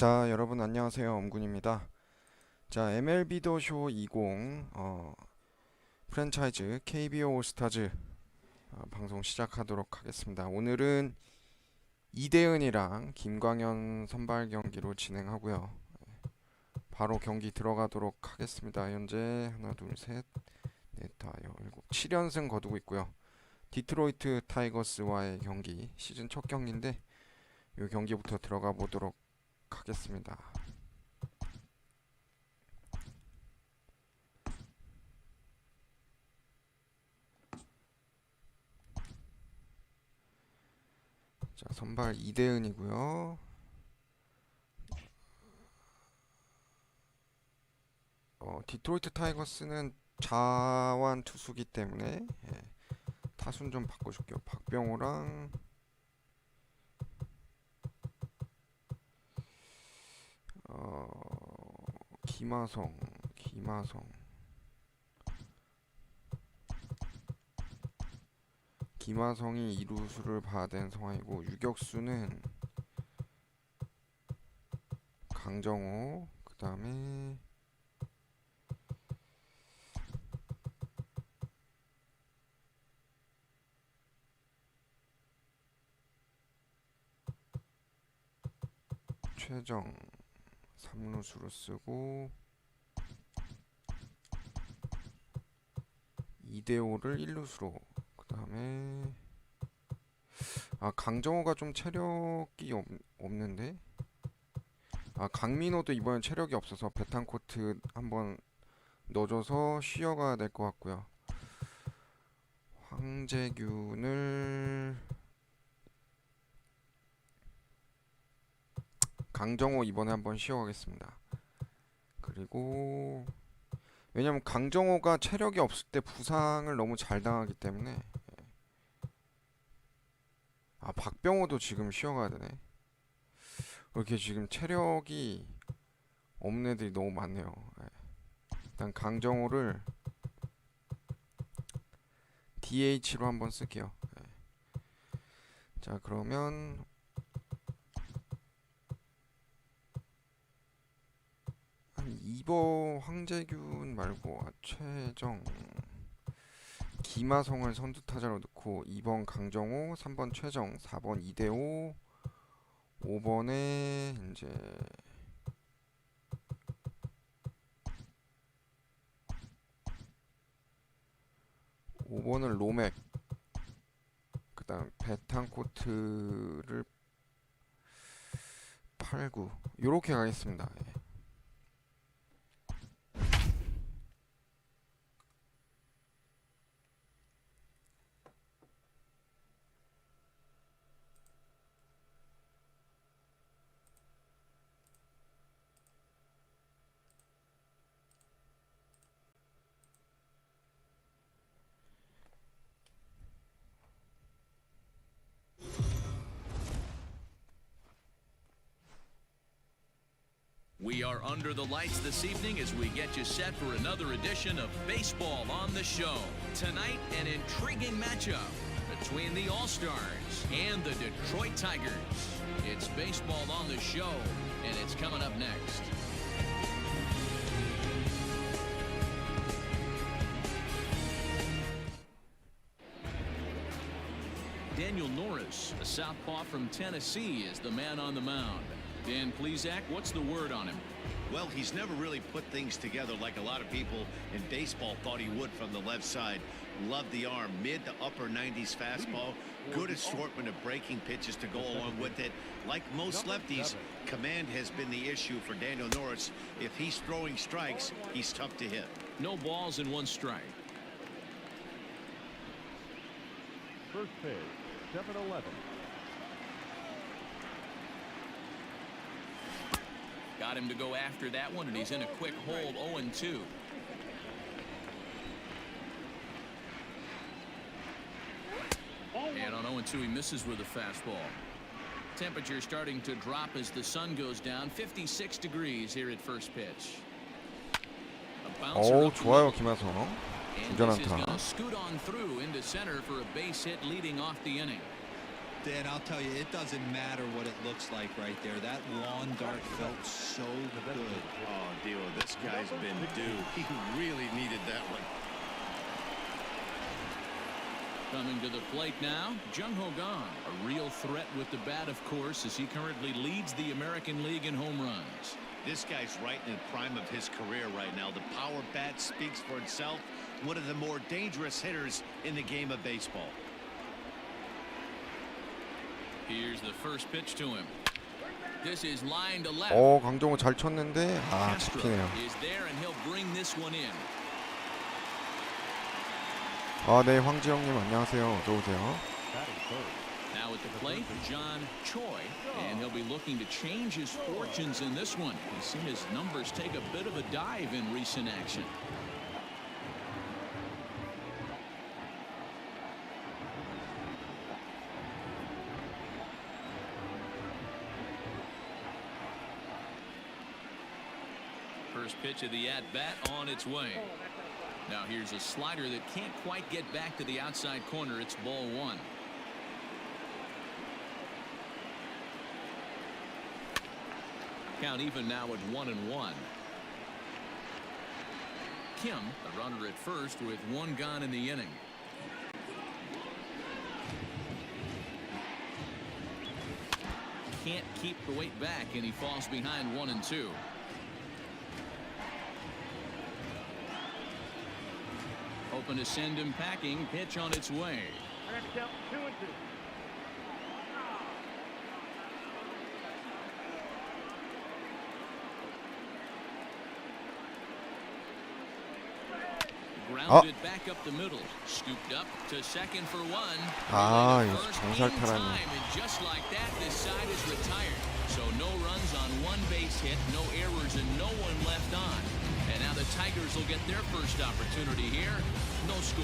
자, 여러분 안녕하세요. 엄군입니다. 자, MLB 더쇼 20 프랜차이즈 KBO 올스타즈 방송 시작하도록 하겠습니다. 오늘은 이대은이랑 김광현 선발 경기로 진행하고요. 바로 경기 들어가도록 하겠습니다. 현재 하나, 둘, 셋, 넷, 다, 여, 일곱, 7연승 거두고 있고요. 디트로이트 타이거스와의 경기, 시즌 첫 경기인데 이 경기부터 들어가 보도록 하겠습니다. 자, 선발 이대은이고요. 디트로이트 타이거스는 자완 투수기 때문에 타순 좀 바꿔줄게요. 박병호랑 김하성이 이루수를 봐야 되는 상황이고, 유격수는 강정호, 그 다음에 최정 3루수로 쓰고, 이대호를 1루수로, 그 다음에 강정호가 좀 체력이 없는데, 강민호도 이번엔 체력이 없어서 베탄코트 한번 넣어줘서 쉬어가야 될 것 같고요. 황재균을 강정호 이번에 한번 쉬어가겠습니다. 그리고 왜냐면 강정호가 체력이 없을 때 부상을 너무 잘 당하기 때문에 박병호도 지금 쉬어가야 되네. 이렇게 지금 체력이 없는 애들이 너무 많네요. 일단 강정호를 DH로 한번 쓸게요. 자, 그러면 한 2번 황재균 말고 최정, 김하성을 선두타자로 넣고 2번 강정호, 3번 최정, 4번 이대호, 5번에 이제 5번을 로맥, 그 다음 베탄코트를 8구 요렇게 가겠습니다. We are under the lights this evening as we get you set for another edition of Baseball on the Show. Tonight, an intriguing matchup between the All-Stars and the Detroit Tigers. It's Baseball on the Show, and it's coming up next. Daniel Norris, a southpaw from Tennessee, is the man on the mound. Dan Plesac, what's the word on him? Well, he's never really put things together like a lot of people in baseball thought he would from the left side. Loved the arm, mid to upper 90s fastball, good assortment of breaking pitches to go along with it. Like most lefties, command has been the issue for Daniel Norris. If he's throwing strikes, he's tough to hit. No balls and one strike. First pitch, 7-11. Got him to go after that one, and he's in a quick hold, 0-2. And on 0-2, he misses with a fastball. Temperature starting to drop as the sun goes down, 56 degrees here at first pitch. 좋아요, 김하성. And this is going to scoot on through into center for a base hit leading off the inning. Dan, I'll tell you, it doesn't matter what it looks like right there. That lawn dart felt so good. Oh, Dio, this guy's been due. He really needed that one. Coming to the plate now, Jung Ho Kang, a real threat with the bat, of course, as he currently leads the American League in home runs. This guy's right in the prime of his career right now. The power bat speaks for itself. One of the more dangerous hitters in the game of baseball. Here's the first pitch to him. This is line to left. 강정호 잘 쳤는데 Castro 잡히네요. is there and he'll bring this one in. 네, 황지영님 안녕하세요. 어서 오세요. Batting third. Now at the plate, John Choi, and he'll be looking to change his fortunes in this one. He's seen his numbers take a bit of a dive in recent action. First pitch of the at-bat on its way. Now here's a slider that can't quite get back to the outside corner. It's ball one. Count even now at 1-1. Kim, the runner at first with one gone in the inning. Can't keep the weight back and he falls behind 1-2. Hoping to send him packing. Pitch on its way. I got to count 2-2. Grounded back up the middle. Scooped up to second for one. 이거 First 정살 in 타라니. time, and just like that, this side is retired. So no runs on one base hit, no errors, and no one left on. And now the Tigers will get their first opportunity here. No score.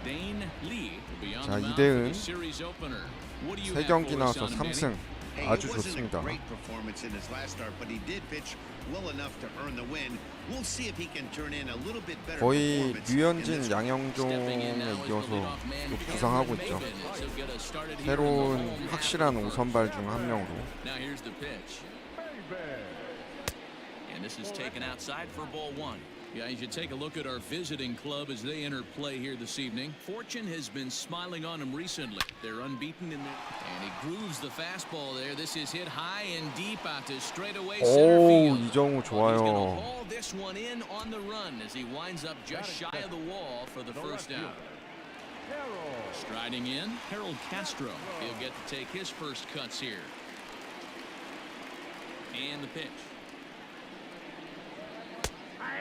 Dane Lee will be on 자, the mound for 이대은 the series opener. What do you 세 have 경기 for us 나와서 on him, Danny? 3승. Hey, 아주 it wasn't 좋습니다. a great performance in his last start, but he did pitch well enough to earn the win. We'll see if he can turn in a little bit better 거의 performance in 류현진, this Stepping in now 양영종에 is the 이어서 leadoff man, 또 Cameron 부상하고 있죠. Maven, as he'll get us started here in the 새로운 home half 확실한 of the first. 5선발 중 한 명으로. Now here's the pitch. And this is taken outside for ball one. Yeah, you should take a look at our visiting club as they enter play here this evening. Fortune has been smiling on them recently. They're unbeaten in there. And he grooves the fastball there. This is hit high and deep out to straightaway center field. 이정우 He's going to 좋아요. haul this one in on the run as he winds up just shy of the wall for the first out. Striding in, Harold Castro. He'll get to take his first cuts here. And the pitch.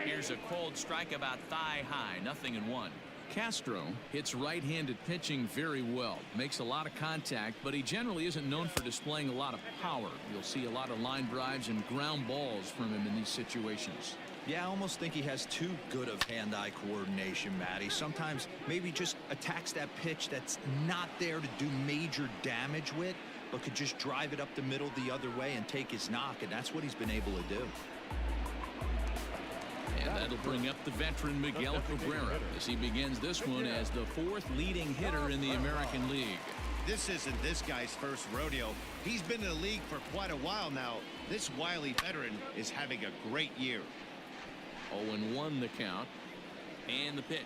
Here's a cold strike about thigh high, 0-1. Castro hits right-handed pitching very well, makes a lot of contact, but he generally isn't known for displaying a lot of power. You'll see a lot of line drives and ground balls from him in these situations. Yeah, I almost think he has too good of hand-eye coordination, Matty. Sometimes maybe just attacks that pitch that's not there to do major damage with, but could just drive it up the middle the other way and take his knock, and that's what he's been able to do. And that'll bring up the veteran Miguel Cabrera as he begins this one as the fourth leading hitter in the American League. This isn't this guy's first rodeo. He's been in the league for quite a while now. This wily veteran is having a great year. 0-1 the count. And the pitch.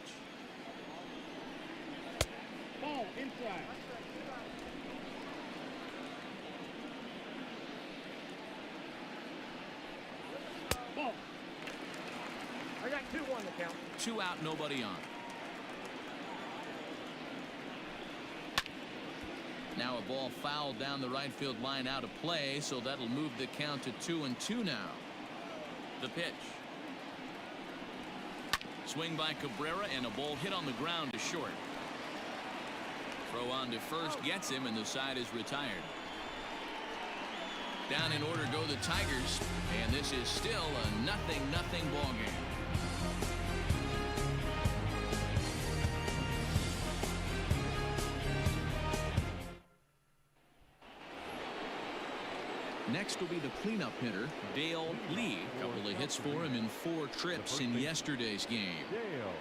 Ball inside. Ball. I got 2-1 to count. 2 out, nobody on. Now a ball fouled down the right field line out of play, so that'll move the count to 2-2 now. The pitch. Swing by Cabrera and a ball hit on the ground to short. Throw on to first gets him and the side is retired. Down in order go the Tigers, and this is still a 0-0 ball game. Next will be the cleanup hitter, Dale Lee. A couple of hits for him in 4 trips in yesterday's game. Dale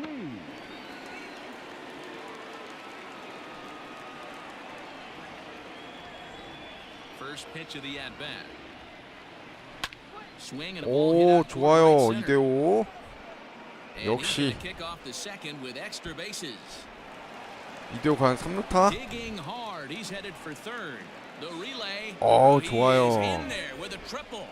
Lee. first pitch of the at bat. Swing and a ball hit 오, out toward 좋아요. right center. 2대5. And 역시. he's gonna kick off the second with extra bases. 2대5 과연 3루타? Digging hard, he's headed for third. The relay. 오, He's 좋아요. in there with a triple.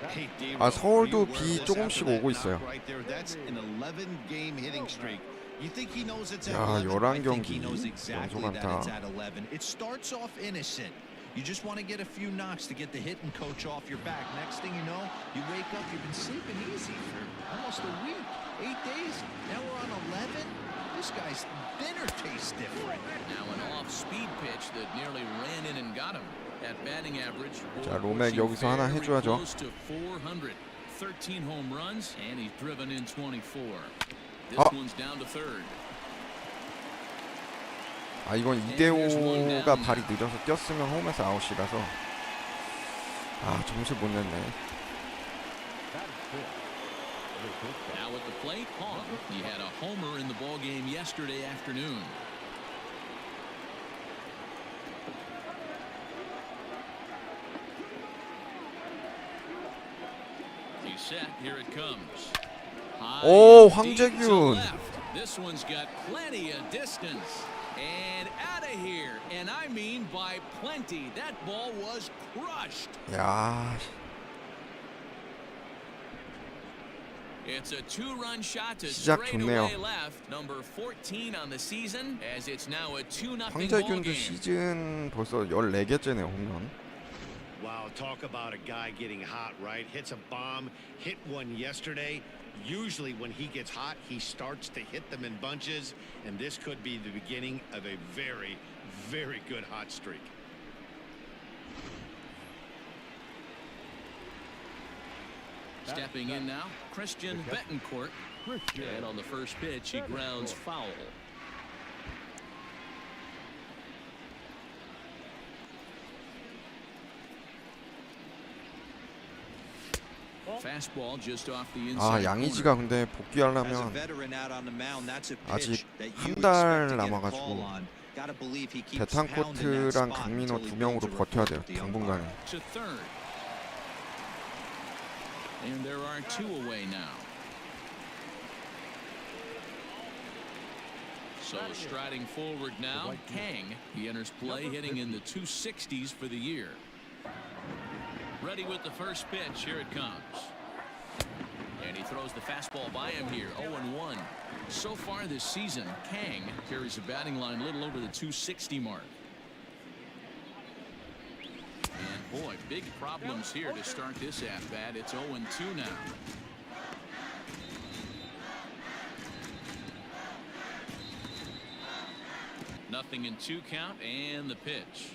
Hey, Dave, 아, are 서울도 you aware 비 of this 조금씩 after that 오고 있어요. knock right there? That's an 11-game hitting streak. You think he knows it's at 야, 11? I 11 think he 경기 knows exactly 연속 that 안타. it's at 11. It starts off innocent. You just want to get a few knocks to get the hitting coach off your back. Next thing you know, you wake up, you've been sleeping easy for almost a week, 8 days. Now we're on 11. This guy's dinner tastes different. Now an off-speed pitch that nearly ran in and got him. At batting average, 자, 로맥 여기서 하나 very 해줘야죠. close to 400. 13 home runs, and he's driven in 24. This 아. one's down to third. 아, 이건 2대5가 발이 늦어서 뛰었으면 홈에서 아웃이라서 아, 점수 못 냈네. Now at the plate, Hong. He had a homer in the ball game yesterday afternoon. He's set. Here it comes. High 오, and deep to 황재균. left. This one's got plenty of distance. And out of here. And I mean by plenty. That ball was crushed. 야, It's a two-run shot to 시작 좋네요. straightaway left. Number 14 on the season as it's now a 2-0 ball 황재균도 game. 시즌 벌써 14개째네요, 홈런. Wow, talk about a guy getting hot, right? Hits a bomb, hit one yesterday. Usually when he gets hot, he starts to hit them in bunches, and this could be the beginning of a very, very good hot streak. Stepping in now, Christian Betancourt. And on the first pitch, he grounds foul. Fastball just off the 아, inside 양의지가 corner. 근데 As a 복귀하려면 veteran out on the mound, that's a 아직 pitch that 한 you 달 expect to get a 남아가지고 call on. Gotta believe he keeps pounding that 베탄코트랑 spot 강민호 until he 두 builds 명으로 a 버텨야 rapport 돼요, with the 당분간은. umpire. To third. And there are two away now. So striding forward now, Kang. He enters play hitting in the 260s for the year. Ready with the first pitch. Here it comes. And he throws the fastball by him here. 0-1. So far this season, Kang carries the batting line a little over the 260 mark. And boy, big problems here to start this at-bat. It's 0-2 now. Nothing in 2 count, and the pitch.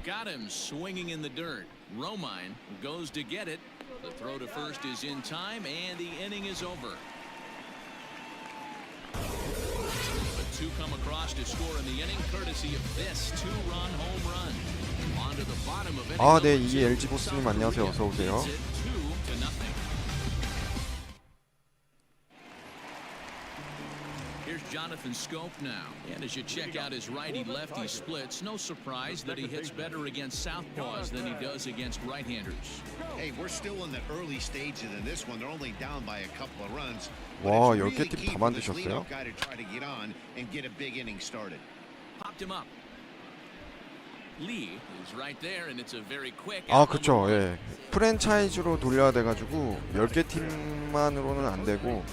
Got him swinging in the dirt. Romine goes to get it. The throw to first is in time, and the inning is over. But 2 come across to score in the inning, courtesy of this 2-run home run. On to the bottom of inning 아, 네, number 이 2. LG 보스님 안녕하세요. 어서 오세요. Leads it 2-0. Here's Jonathan Scope now. And as you check out his righty-lefty splits, no surprise that he hits better against southpaws than he does against right-handers. Hey, we're still in the early stages in this one. They're only down by a couple of runs. 와, But it's 10개 really 팀 key 다 for this 만드셨어요? leadoff guy to try to get on and get a big inning started. Popped him up. Lee is right there, and it's a very quick. 아, 그쵸. 예. 프랜차이즈로 돌려야 돼가지고 10개 팀만으로는 안 되고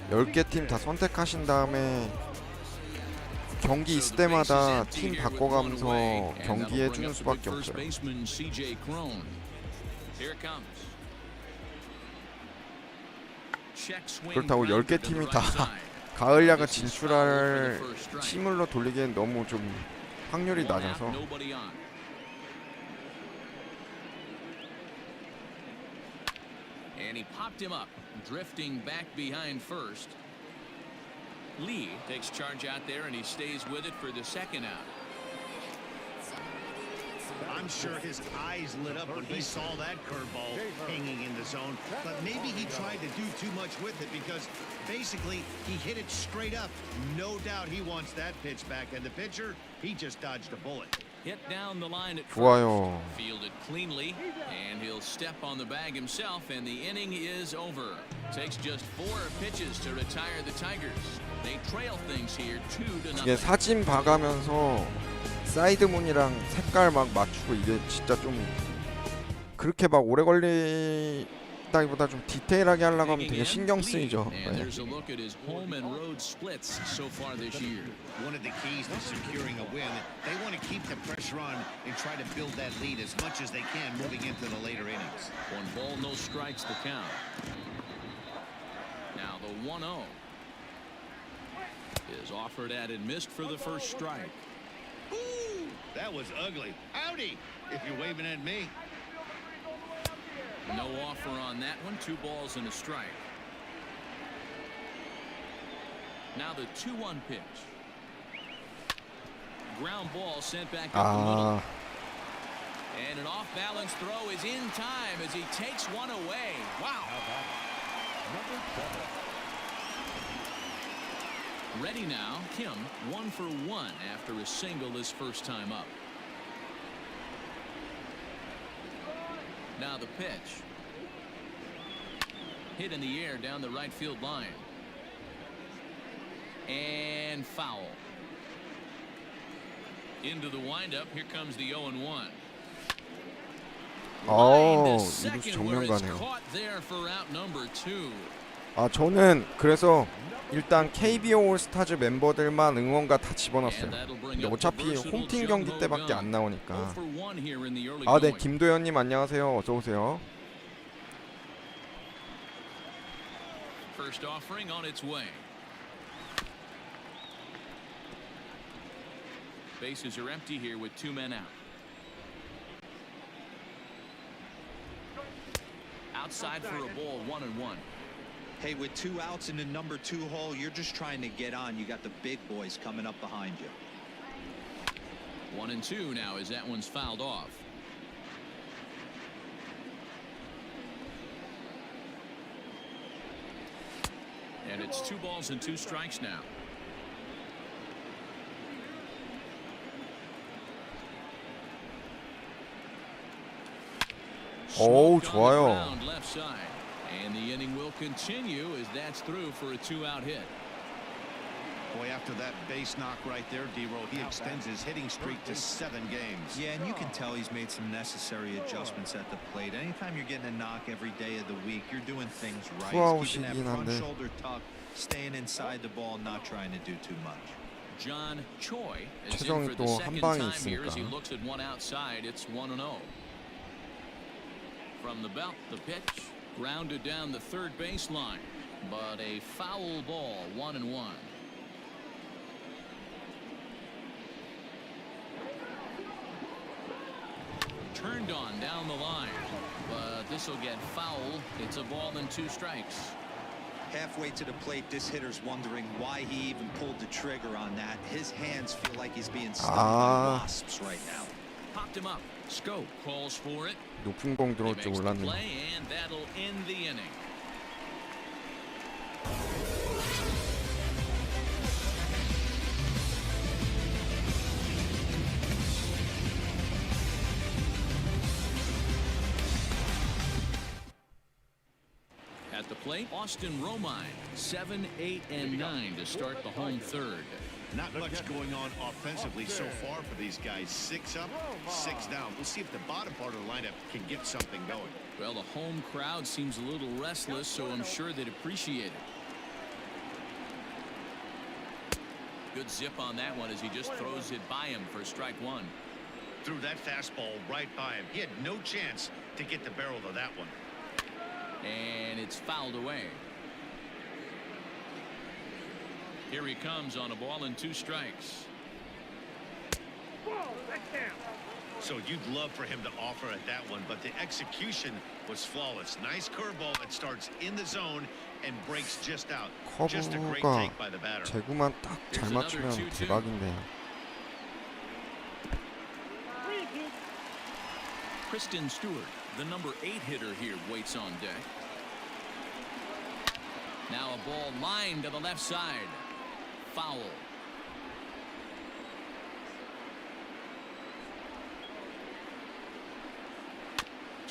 10개 팀 다 선택하신 다음에 경기 있을 때마다 팀 바꿔가면서 경기해주는 수밖에 없어요. 그렇다고 10개 팀이 다 가을 야구 진출할 팀으로 돌리기엔 너무 좀 확률이 낮아서. And he popped him up, drifting back behind first. Lee takes charge out there, and he stays with it for the second out. I'm sure his eyes lit up when he saw that curveball hanging in the zone, but maybe he tried to do too much with it because basically he hit it straight up. No doubt he wants that pitch back, and the pitcher, he just dodged a bullet. hit down the line at 좋아요. first. Fielded cleanly, and he'll step on the bag himself, and the inning is over. Takes just 4 pitches to retire the Tigers. They trail things here 2-0. 이게 사진 봐가면서 사이드문이랑 색깔 막 맞추고 이게 진짜 좀 그렇게 막 오래 걸리다기보다 좀 디테일하게 하려고 하면 되게 신경 쓰이죠. And 네. there's a look at his home and road splits so far this year. One of the keys to securing a win, they want to keep the pressure on and try to build that lead as much as they can moving into the later innings. 1 ball, no strikes the count. Now the 1-0 is offered at and missed for the first strike. Ooh, that was ugly. Howdy, if you're waving at me. No offer on that one. 2 balls and a strike. Now the 2-1 pitch. Ground ball sent back up the middle. And an off-balance throw is in time as he takes one away. Wow. Ready now. Kim 1 for 1 after a single his first time up. Now the pitch. Hit in the air down the right field line. And foul. Into the windup. Here comes the 0-1. 이루스 정면 가네요. Caught there for out number 2. 아 저는 그래서 일단 KBO 올스타즈 멤버들만 응원가 다 집어넣었어요. 근데 어차피 홈팀 경기 때밖에 안 나오니까. 아, 네, 김도현님 안녕하세요. 어서 오세요. First offering on its way. Bases are empty here with 2 men out. Outside for a ball, 1-1. Hey, with 2 outs in the number 2 hole, you're just trying to get on. You got the big boys coming up behind you. 1-2 now as that one's fouled off. And it's 2 balls and 2 strikes now. 오, Smoked on the 좋아요. ground left side. And the inning will continue as that's through for a 2-out hit. Boy, after that base knock right there, D-Roll, he extends his hitting streak to 7 games. Yeah, and you can tell he's made some necessary adjustments at the plate. Anytime you're getting a knock every day of the week, you're doing things right. He's keeping that front shoulder tucked, staying inside the ball, not trying to do too much. John Choi is in 최정이 for the 또 second 한 방이 time here as he 있으니까. looks at one outside. It's 1-0. From the belt, the pitch grounded down the third baseline, but a foul ball, 1-1. Turned on down the line, but this will get foul. It's a ball and 2 strikes. Halfway to the plate, this hitter's wondering why he even pulled the trigger on that. His hands feel like he's being stung by wasps right now. Popped him up. Scope calls for it. 높은 공 He 들어올 makes 줄 the 몰랐네요. play, and that'll end the inning. At the plate, Austin Romine, 7, 8, and 9 to start the home third. Not much going on offensively so far for these guys. 6 up, 6 down. We'll see if the bottom part of the lineup can get something going. Well, the home crowd seems a little restless, so I'm sure they'd appreciate it. Good zip on that one as he just throws it by him for strike 1. Threw that fastball right by him. He had no chance to get the barrel of that one. And it's fouled away. Here he comes on a ball and 2 strikes. So you'd love for him to offer at that one, but the execution was flawless. Nice curveball that starts in the zone and breaks just out. Just a great 커브가 take by the batter. 제구만 딱 잘 맞추면 대박인데요. Kristen Stewart, the number 8 hitter here, waits on deck. Now a ball lined to the left side. Foul.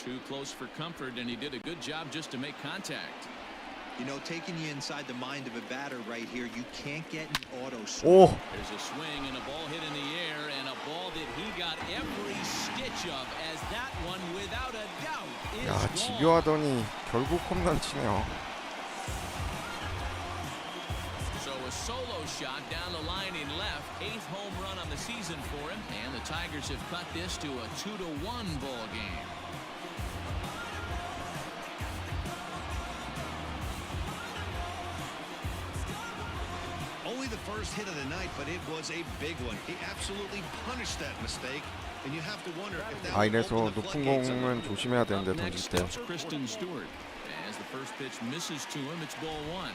Too close for comfort, and he did a good job just to make contact. You know, taking you inside the mind of a batter right here, you can't get an auto swing. 오, There's a swing and a ball hit in the air, and a ball that he got every stitch of, as that one, without a doubt, is 야, gone. 집요하더니 결국 홈런 치네요. So a solo shot down the line in left, 8th home run on the season for him, and the Tigers have cut this to a 2-1 ball game. Only the first hit of the night, but it was a big one. He absolutely punished that mistake, and you have to wonder if that 아, would 이래서 open the 높은 floodgates. 공은 조심해야 되는데 Up next 던질 때. steps Kristen Stewart. As the first pitch misses to him, it's ball one.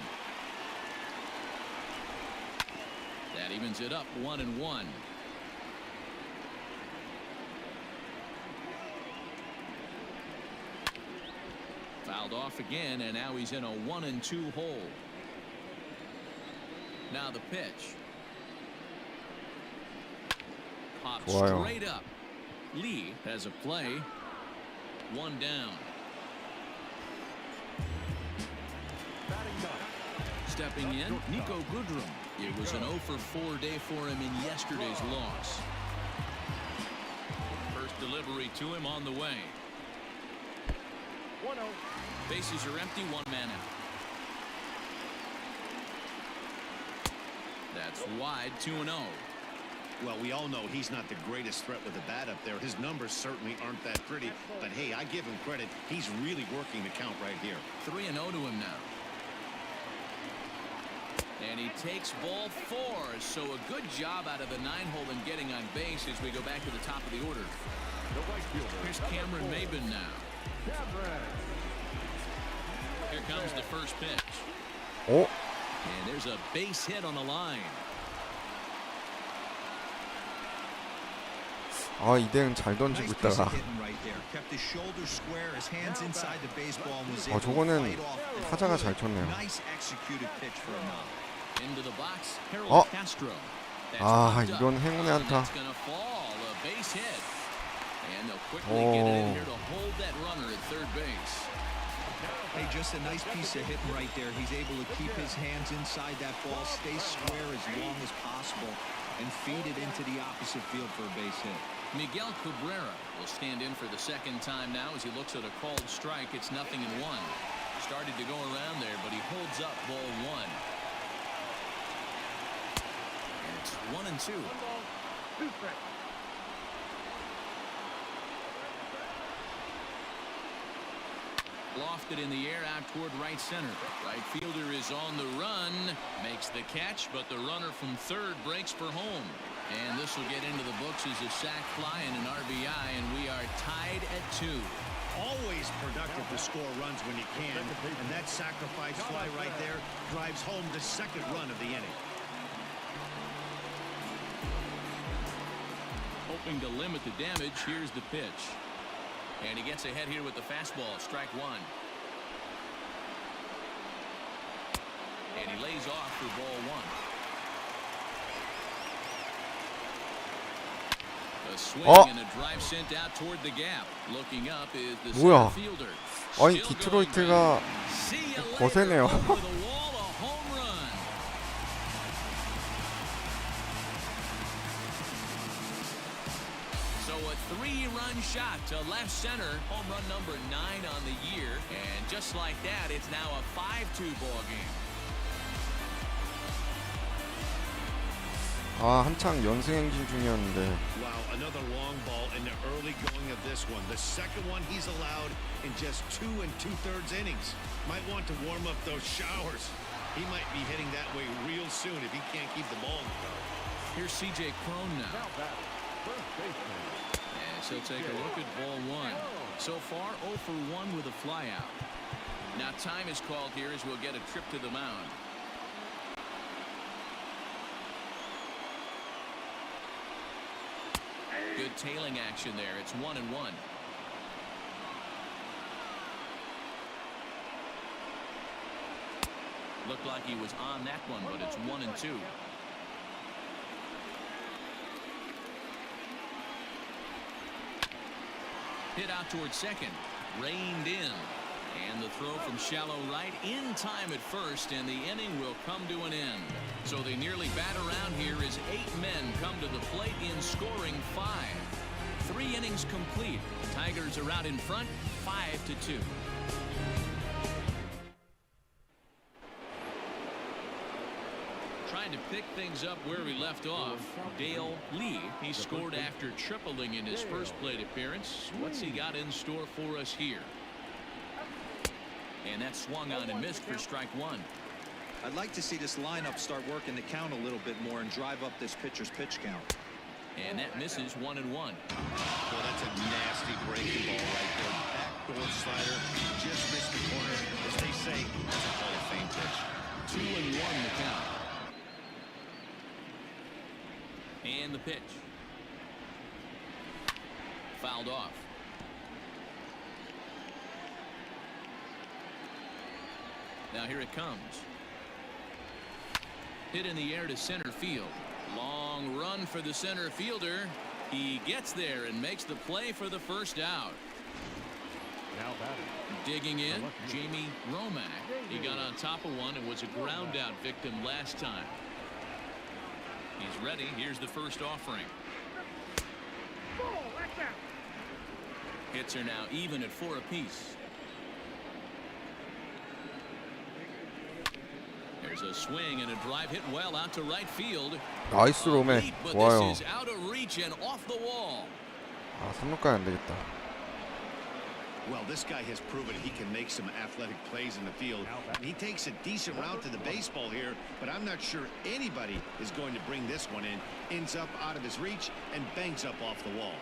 That evens it up 1-1. Fouled off again, and now he's in a 1-2 hole. Now the pitch. Pops 좋아요. straight up. Lee has a play. One down. Stepping in, Nico Goodrum. It was an 0-for-4 day for him in yesterday's loss. First delivery to him on the way. 1-0. Bases are empty, one man out. That's wide, 2-0. Well, we all know he's not the greatest threat with the bat up there. His numbers certainly aren't that pretty, but hey, I give him credit. He's really working the count right here. 3-0 to him now. And he takes ball 4, so a good job out of the 9-hole in getting on base as we go back to the top of the order. The right fielder. Here's Cameron Maben now. Cameron. Here comes the first pitch. 오, And there's a base hit on the line. 아, 이대은 잘 던지고 Nice piece 있다가 of hitting right there. Kept his shoulders square, his hands inside the baseball, and was 어, able to 저거는 fight off. 타자가 잘 쳤네요. Nice executed pitch for him now. Into the box, Harold 어? Castro. That's 아, popped up. 이건 행운의 And 안타. that's gonna fall, a base hit. And they'll quickly get it in 오. here to hold that runner at third base. Hey, just a nice piece of hitting right there. He's able to keep his hands inside that ball, stay square as long as possible, and feed it into the opposite field for a base hit. Miguel Cabrera will stand in for the second time now as he looks at a called strike. It's 0-1. Started to go around there, but he holds up ball 1. And it's 1-2. 2 strikes. Lofted in the air out toward right center. Right fielder is on the run, makes the catch, but the runner from third breaks for home. And this will get into the books as a sac fly and an RBI, and we are tied at 2. Always productive to score runs when you can, and that sacrifice fly right there drives home the second run of the inning. Hoping to limit the damage, here's the pitch. And he gets ahead here with the fastball, strike 1. And he lays off for ball 1. A swing and a drive sent out toward the gap. Looking up is the 뭐야? center fielder. 아니, Still 디트로이트가 going back. See you later, 거세네요. over the wall, a home run. So a 3-run shot to left center, home run number 9 on the year, and just like that, it's now a 5-2 ball game. 아, 한창 연승행진 중이었는데. Wow, another long ball in the early going of this one. The second one he's allowed in just 2 2/3 innings. Might want to warm up those showers. He might be hitting that way real soon if he can't keep the ball. Here's C.J. Cron now. Now batter. First baseman. As he'll take a look at ball 1. So far, 0 for 1 with a flyout. Now time is called here as we'll get a trip to the mound. Good tailing action there. It's 1-1. Looked like he was on that one, but it's 1-2. Hit out towards second. Reined in. And the throw from shallow right in time at first, and the inning will come to an end. So they nearly bat around here as 8 men come to the plate in scoring 5. 3 innings complete. Tigers are out in front, 5-2. Trying to pick things up where we left off, Dale Lee. He scored after tripling in his first plate appearance. What's he got in store for us here? And that swung on and missed for strike 1. I'd like to see this lineup start working the count a little bit more and drive up this pitcher's pitch count. And that misses 1-1. Well, that's a nasty breaking ball right there. Backdoor slider, just missed the corner. As they say, that's a Hall of Fame pitch. 2-1 the count. And the pitch. Fouled off. Now here it comes. Hit in the air to center field. Long run for the center fielder. He gets there and makes the play for the first out. Now batting. Digging in, Jamie Romack. He got on top of one and was a ground out victim last time. He's ready. Here's the first offering. Hits are now even at 4 apiece. There's a swing and a drive hit well out to right field. 나이스 로메. Lead, but 좋아요. this is out of reach and off the wall. 아, 3루까지 안 되겠다. Well, this guy has proven he can make some athletic plays in the field. He takes a decent route to the baseball here, but I'm not sure anybody is going to bring this one in. Ends up out of his reach and bangs up off the wall.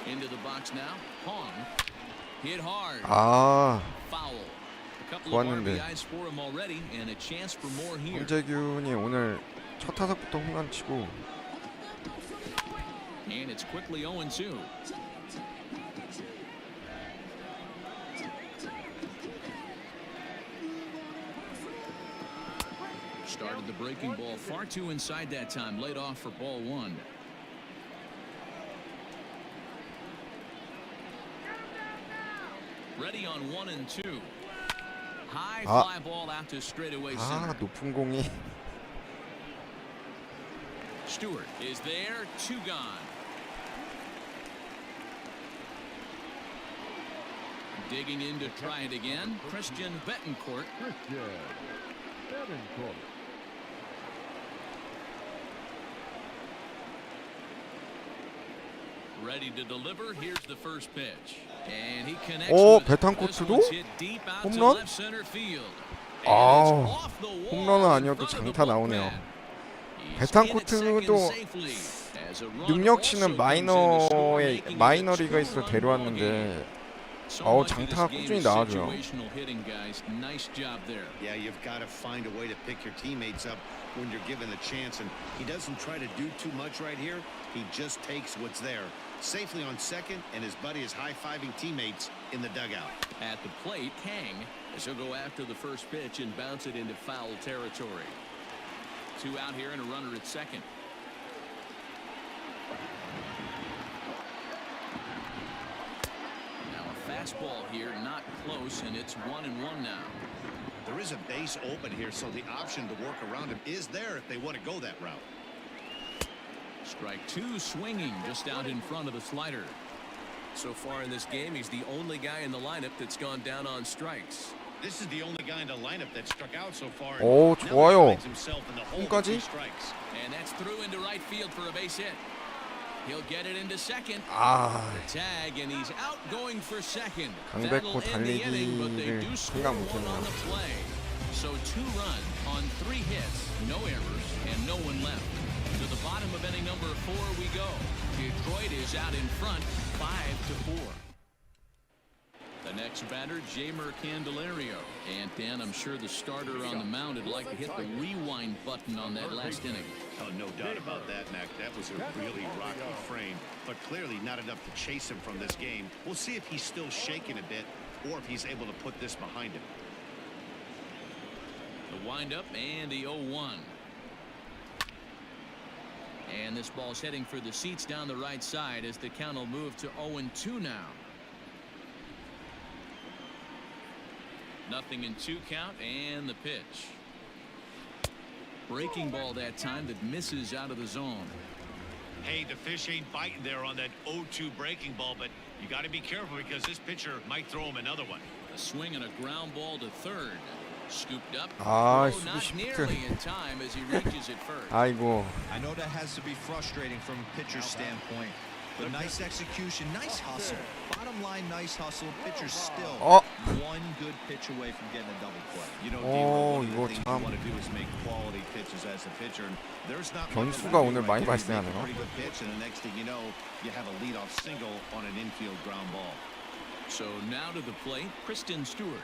Into the box now. Hong hit hard. 아, Foul. A couple of 좋았는데. RBIs for him already, and a chance for more here. 홍재균이 오늘 첫 타석부터 홈런 치고 And it's quickly 0-2. Started the breaking ball far too inside that time. Laid off for ball 1. Ready on 1-2. High fly ball out to straightaway center. 아, 높은 공이 Stewart is there. 2 gone. Digging in to try it again. Christian Betancourt. Christian Betancourt. Ready to deliver. Here's the first pitch. And he connects 오, with it. 베탄코트도 This one's hit deep out to 홈런? left center field. And 아, it's off the wall 홈런은 in 아니어도 front of the 장타 나오네요. bullpen. He's 베탄코트도 in at second safely as a run 능력치는 also comes in to score, 마이너에 making it a 마이너 리그에서 2-run 데려왔는데 So 어우, much of this 장타가 game 꾸준히 is 나와줘요. situational hitting, guys. Nice job there. Yeah, you've got to find a way to pick your teammates up when you're given the chance, and he doesn't try to do too much right here. He just takes what's there. Safely on second, and his buddy is high-fiving teammates in the dugout. At the plate, Kang, as he'll go after the first pitch and bounce it into foul territory. 2 out here and a runner at second. Now a fastball here, not close, and it's 1-1 now. There is a base open here, so the option to work around him is there if they want to go that route. Strike 2 swinging just out in front of the slider. So far in this game, he's the only guy in the lineup that's gone down on strikes. This is the only guy in the lineup that struck out so far. 오, Now he 좋아요. finds himself in the hole with 홈까지? 2 strikes. And that's through into right field for a base hit. He'll get it into second. 아, Tag, and he's out going for second. 강백호 That'll end the inning, but they 달리기를 do score 생각 1 못했네요. on the play. So 2 runs on 3 hits, no errors, and no one left. To the bottom of inning number 4 we go. Detroit is out in front, 5-4. The next batter, Jamer Candelario. And Dan, I'm sure the starter on the mound would like to hit the rewind button on that last inning. Oh, no doubt about that, Mac. That was a really rocky frame, but clearly not enough to chase him from this game. We'll see if he's still shaking a bit or if he's able to put this behind him. The windup and the 0-1. And this ball's heading for the seats down the right side as the count will move to 0-2 now. 0-2 count and the pitch. Breaking ball that time that misses out of the zone. Hey, the fish ain't biting there on that 0-2 breaking ball, but you got to be careful because this pitcher might throw him another one. A swing and a ground ball to third. Scooped up. 아, throw not 수비 nearly 시프트. in time as he reaches it first. 아이고. I know that has to be frustrating from a pitcher's standpoint, but nice execution, nice hustle. Bottom line, nice hustle. Pitcher's still one good pitch away from getting a double play. You know, 오, D-Roll, one 이거 of the things 참. you want to do is make quality pitches as a pitcher. And there's not 변수가 much 오늘 right 많이 there. You make a 발생하네요. pretty good pitch, and the next thing you know, you have a leadoff single on an infield ground ball. So now to the plate, Kristen Stewart.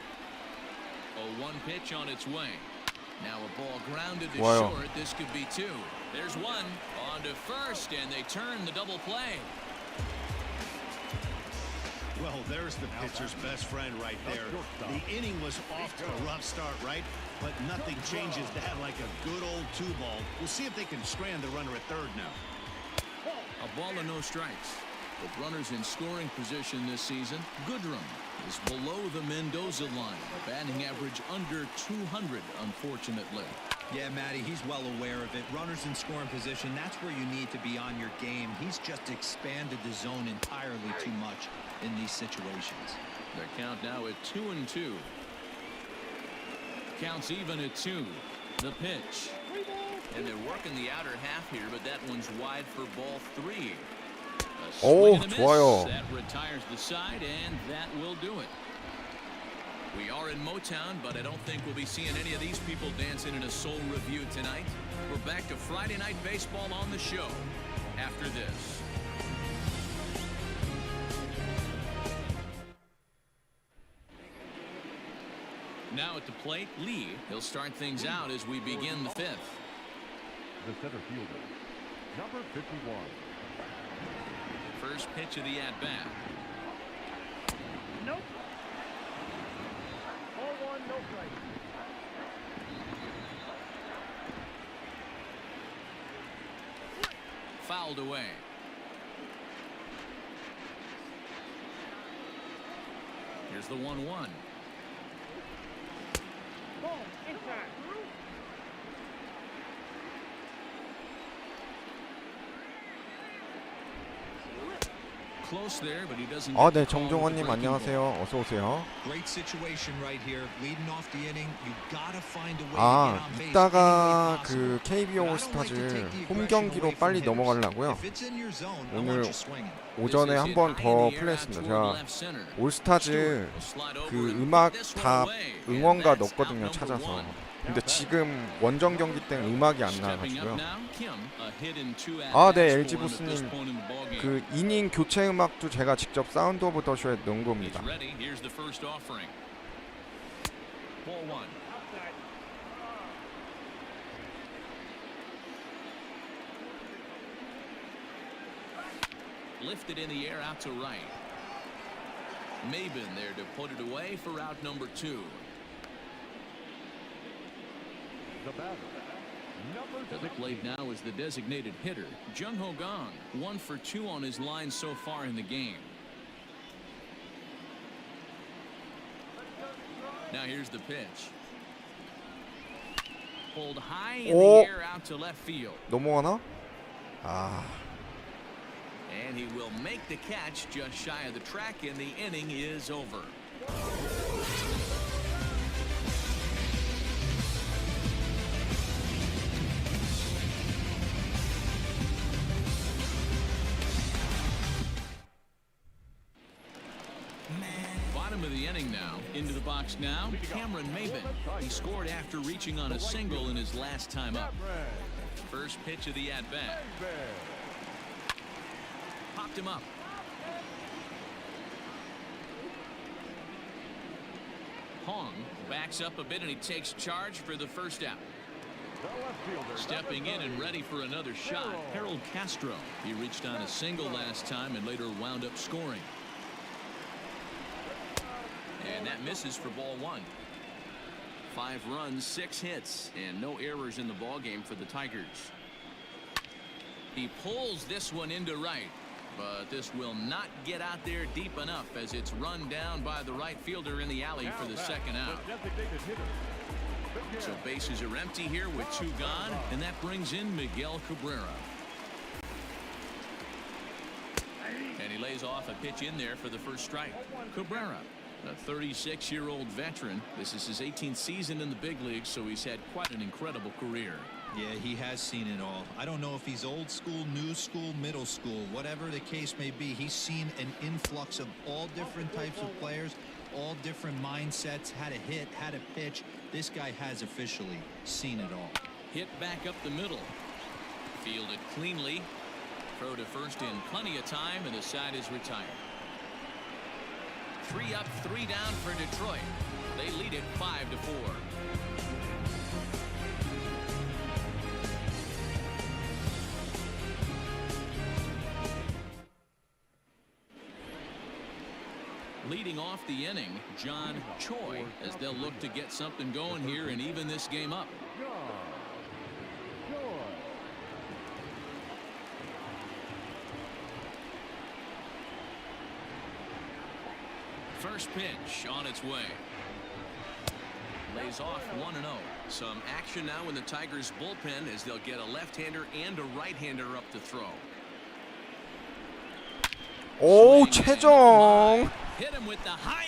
A 1 pitch on its way. Now a ball grounded to 좋아요. short. This could be 2. There's 1 on to first, and they turn the double play. Well, there's the pitcher's best friend right there. The inning was off to a rough start, right? But nothing changes that like a good old 2-ball. We'll see if they can strand the runner at third now. A ball and no strikes. With runners in scoring position this season, Goodrum is below the Mendoza line. Batting average under 200, unfortunately. Yeah, Matty, he's well aware of it. Runners in scoring position, that's where you need to be on your game. He's just expanded the zone entirely too much in these situations. Their count now at 2-2. Counts even at 2. The pitch. And they're working the outer half here, but that one's wide for ball 3. A 오, swing and a miss. 좋아요. That retires the side, and that will do it. We are in Motown, but I don't think we'll be seeing any of these people dancing in a soul review tonight. We're back to Friday Night Baseball on the show after this. Now at the plate, Lee. He'll start things out as we begin the 5th. The center fielder, number 51. First pitch of the at-bat. Nope. 0-1, no strike. Fouled away. Here's the 1-1. Ball inside. Close there, but he doesn't. 아, 네, 정종원님 안녕하세요. 어서 오세요. Great situation right here. Leading off the inning, you gotta find a way to 아, get on base. 이따가 any way 그 possible. Kbo But I don't like 올스타즈 to take the 홈 aggression 경기로 away from 빨리 hitters. 넘어가려고요. If it's in your zone, I 오늘 want you swinging. 오전에 한 번 더 플레이했습니다. 제가 올스타즈 그 음악 다 응원가 넣었거든요, 찾아서. 근데 지금 원정 경기 때 음악이 안 나와가지고요. 아, 네, LG 보스님 그 이닝 교체 음악도 제가 직접 사운드 오브 더 쇼에 넣은 겁니다. Lifted in the air out to right. Maben there to put it away for out number 2. The batter, number To the plate now is the designated hitter, Jung Ho Gong. 1 for 2 on his line so far in the game. Now here's the pitch. Pulled high in the 오! air out to left field. 넘어가나? 아, And he will make the catch just shy of the track, and the inning is over. Bottom of the inning now. Into the box now, Cameron Maben. He scored after reaching on a single in his last time up. First pitch of the at-bat. Popped him up. Hong backs up a bit and he takes charge for the first out. Stepping in and ready for another shot, Harold Castro. He reached on a single last time and later wound up scoring. And that misses for ball 1. 5 runs, 6 hits, and no errors in the ball game for the Tigers. He pulls this one into right, but this will not get out there deep enough as it's run down by the right fielder in the alley for the second out. So bases are empty here with 2 gone, and that brings in Miguel Cabrera. And he lays off a pitch in there for the first strike. Cabrera, a 36-year-old veteran. This is his 18th season in the big leagues, so he's had quite an incredible career. Yeah, he has seen it all. I don't know if he's old school, new school, middle school, whatever the case may be. He's seen an influx of all different types of players, all different mindsets, how to hit, how to pitch. This guy has officially seen it all. Hit back up the middle. Fielded cleanly. Throw to first in plenty of time, and the side is retired. 3 up, 3 down for Detroit. They lead it 5-4. Leading off the inning, John Choi, as they'll look to get something going here and even this game up. First pitch on its way. Lays off 1-0. Some action now in the Tigers bullpen as they'll get a left-hander and a right-hander up to throw. 오, 최정. Hit him with the high.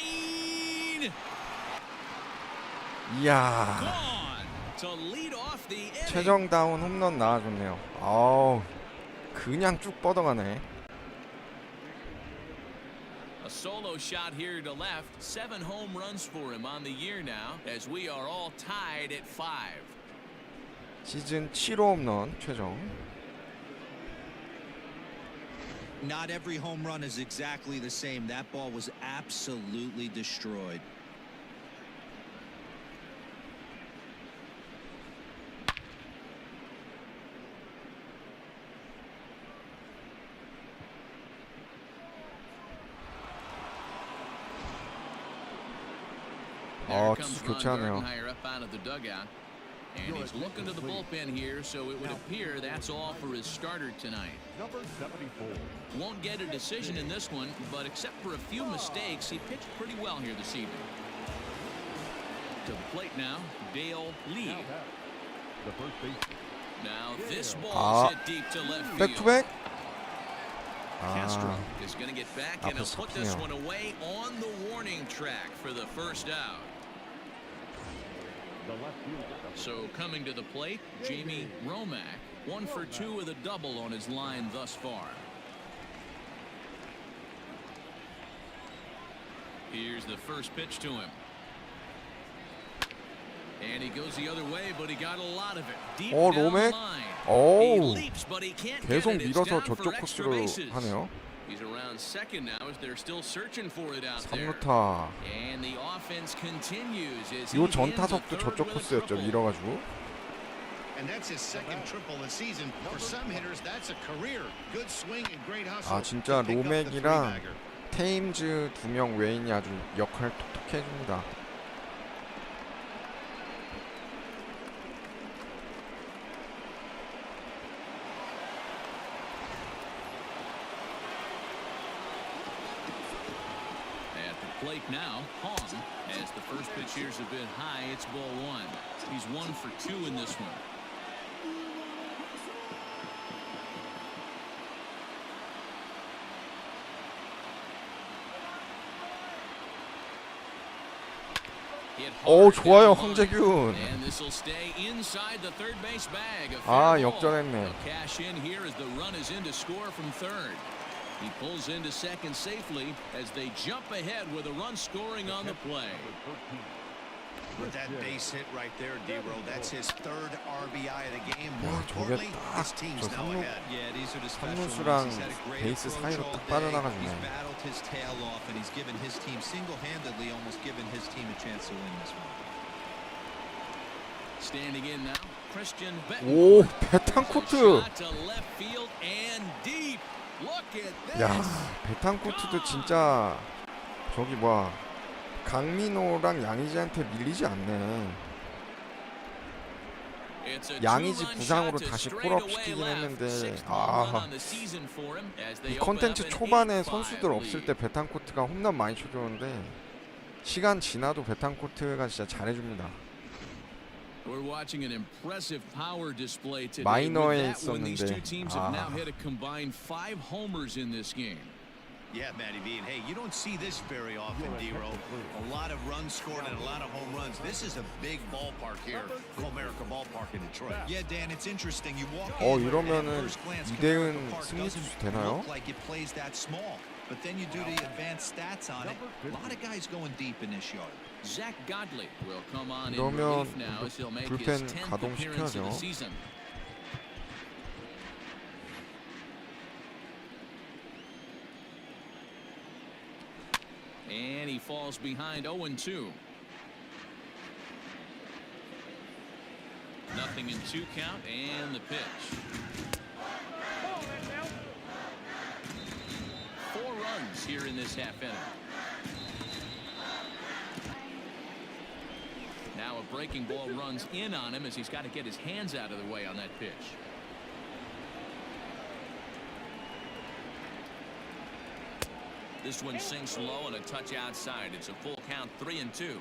이야, Gone to lead off the inning. 최정다운 홈런 나와줬네요. 아우, 그냥 쭉 뻗어가네. A solo shot here to left. 7 home runs for him on the year now, as we are all tied at 5. 시즌 7호 홈런 최정. Not every home run is exactly the same. That ball was absolutely destroyed. There 투수 comes Ron 교체하네요. Gardenhire up out of the dugout. And he's looking to the bullpen here, so it would appear that's all for his starter tonight. Number 74. Won't get a decision in this one, but except for a few mistakes, he pitched pretty well here this evening. To the plate now, Dale Lee. The first base. Now this ball is hit deep to left field. 백투백. Castro 아, is going to get back and he'll 앞에서 put this 잡히네요. one away on the warning track for the first out. The left fielder. So coming to the plate, Jamie Romack, 1 for 2 with a double on his line thus far. Here's the first pitch to him. And he goes the other way, but he got a lot of it. Deep down the 로맥. line. He 오, leaps, but he can't 계속 get it. It's 밀어서 down for 저쪽 extra 코스로 bases. 하네요. He's around second now as they're still searching for it out there. 3루타. And the offense continues as 요 he 전 ends the 타석도 third 저쪽 with a 코스였죠. triple. 밀어가지고. And that's his second triple this season. For some hitters, that's a career. Good swing and great hustle. 아, 진짜 to pick up the 로맥이랑 three-bagger. 테임즈 2명 외인이 아주 역할 톡톡히 해줍니다. At the plate now, Hong, as the first pitch here's a bit high, it's ball 1. He's 1 for 2 in this one. Hit 오, hard 좋아요, down the line. 황재균. And this will stay inside the third base bag. A 아, fair ball. 역전했네. They'll cash in here as the run is in to score from third. He pulls into second safely as they jump ahead with a run scoring on the play. With that base hit right there, D-Row, that's his third RBI of the game. More 야, 저게 importantly, 딱 his team's 저 now 삼루 ahead. Yeah, these are the special 삼루수랑 ones. He's had a great 베이스 approach 사이로 all 딱 day. 빠져나가주네. He's battled his tail off and he's given his team single-handedly, almost given his team a chance to win this one. Standing in now, Christian 오, Betancourt. 베탄코트. Shot to left field and deep. Look at 야, this. 베탄코트도 진짜 저기 뭐야, 강민호랑 양의지한테 밀리지 않네. 양의지 부상으로 다시 콜업 시키긴 했는데 이 컨텐츠 초반에 선수들 없을 때 베탄코트가 홈런 많이 쳐줬는데 시간 지나도 베탄코트가 진짜 잘해줍니다. 마이너에 있었는데 Yeah, Matty V. And hey, you don't see this very often, D-Row. A lot of runs scored and a lot of home runs. This is a big ballpark here, Comerica Ballpark in Detroit. Yeah, Dan, it's interesting. You walk in 이러면은 at first glance, 이대은 Comerica Park 승리 doesn't 투수 되나요? look like it plays that small. But then you do the advanced stats on it. A lot of guys going deep in this yard. Zach Godley will come on in 이러면 relief now as he'll make his 불펜 10th appearance of the 가동시켜야죠. season. And he falls behind 0-2. Nothing in 2 count and the pitch. 4 runs here in this half inning. Now a breaking ball runs in on him as he's got to get his hands out of the way on that pitch. This one sinks low and a touch outside. It's a full count, 3-2.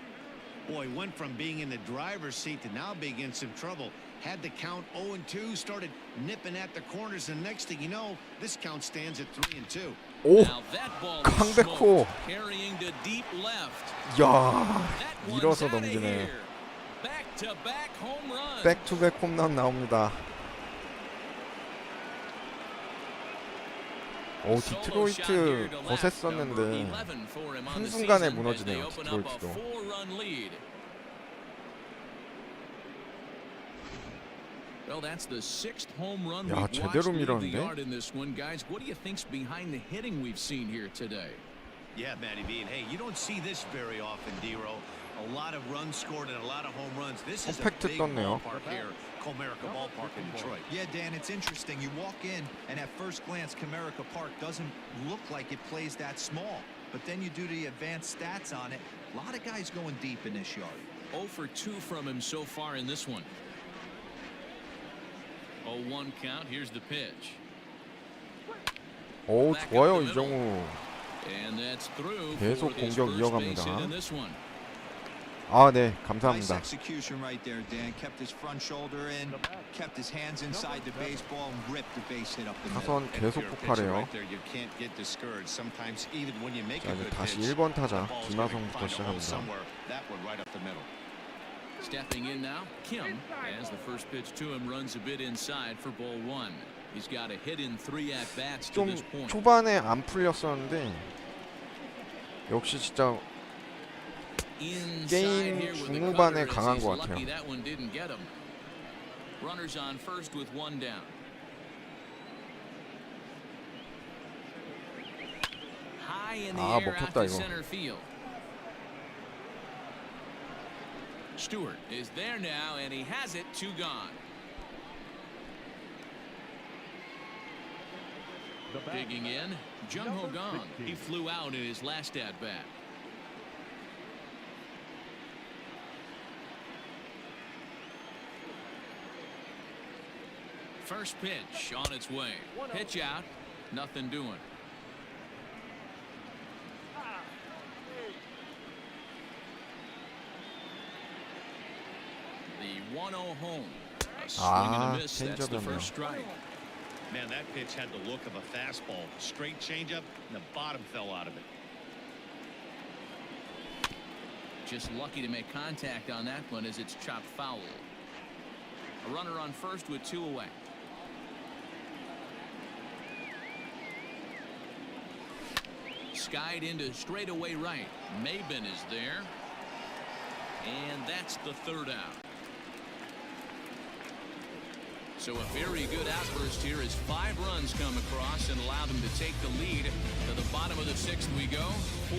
Boy, went from being in the driver's seat to now being in some trouble. Had the count 0-2, started nipping at the corners, and next thing you know, this count stands at 3-2. 오! Now that ball is 강백호! smoked, carrying to deep left. 야, That one's 밀어서 outta 넘기네. here. Back-to-back home run. 백투백 홈런 나옵니다. 오, 디트로이트 거셌었는데 한순간에 무너지네요, 디트로이트도. Well, that's the 6th home run 야, we've 제대로 watched leave the 밀었는데? yard in this one, guys. What do you think's behind the hitting we've seen here today? Yeah, Matty V. And hey, you don't see this very often, D-Row. A lot of runs scored and a lot of home runs. This is a 퍼펙트 big 떴네요. ballpark here, Comerica Ballpark in Detroit. Yeah, Dan, it's interesting. You walk in, and at first glance, Comerica Park doesn't look like it plays that small. But then you do the advanced stats on it. A lot of guys going deep in this yard. 0 for 2 from him so far in this one. 0-1 count. Here's the pitch. 오, 좋아요, 이정우. And that's through 계속 for his 공격 first 이어갑니다. base hit in this one. 아, 네, Nice 감사합니다. execution right there, Dan. Kept his front shoulder in, kept his hands inside the baseball, and ripped the base hit up the middle. 타선 계속 If you're a pitcher 폭발해요. right there, you can't get discouraged. Sometimes even when you make 자, a 이제 good 다시 pitch, 1번 타자 the ball's gonna 김하성부터 find a hole 시작합니다. somewhere. That one right up the middle. Stepping in now, Kim, as the first pitch to him runs a bit inside for ball 1. He's got a hit in 3 at-bats to 좀 this point. 초반에 안 풀렸었는데 역시 진짜 Inside here with the 중후반에 cutter as 강한 he's 것 lucky 같아요. that one didn't get him. Runners on first with 1 down. High in the air out 먹혔다, to 이거. center field. Stewart is there now, and he has it, 2 gone. Digging in, Jung Ho Gong. He flew out in his last at-bat. First pitch on its way. Pitch out, nothing doing. The 1-0 home. A swing and a miss. That's the first strike. Man, that pitch had the look of a fastball. Straight changeup, and the bottom fell out of it. Just lucky to make contact on that one as it's chopped foul. A runner on first with 2 away. Skied into straightaway right. Maben is there. And that's the 3rd out. So a very good outburst here as 5 runs come across and allow them to take the lead. To the bottom of the 6th we go.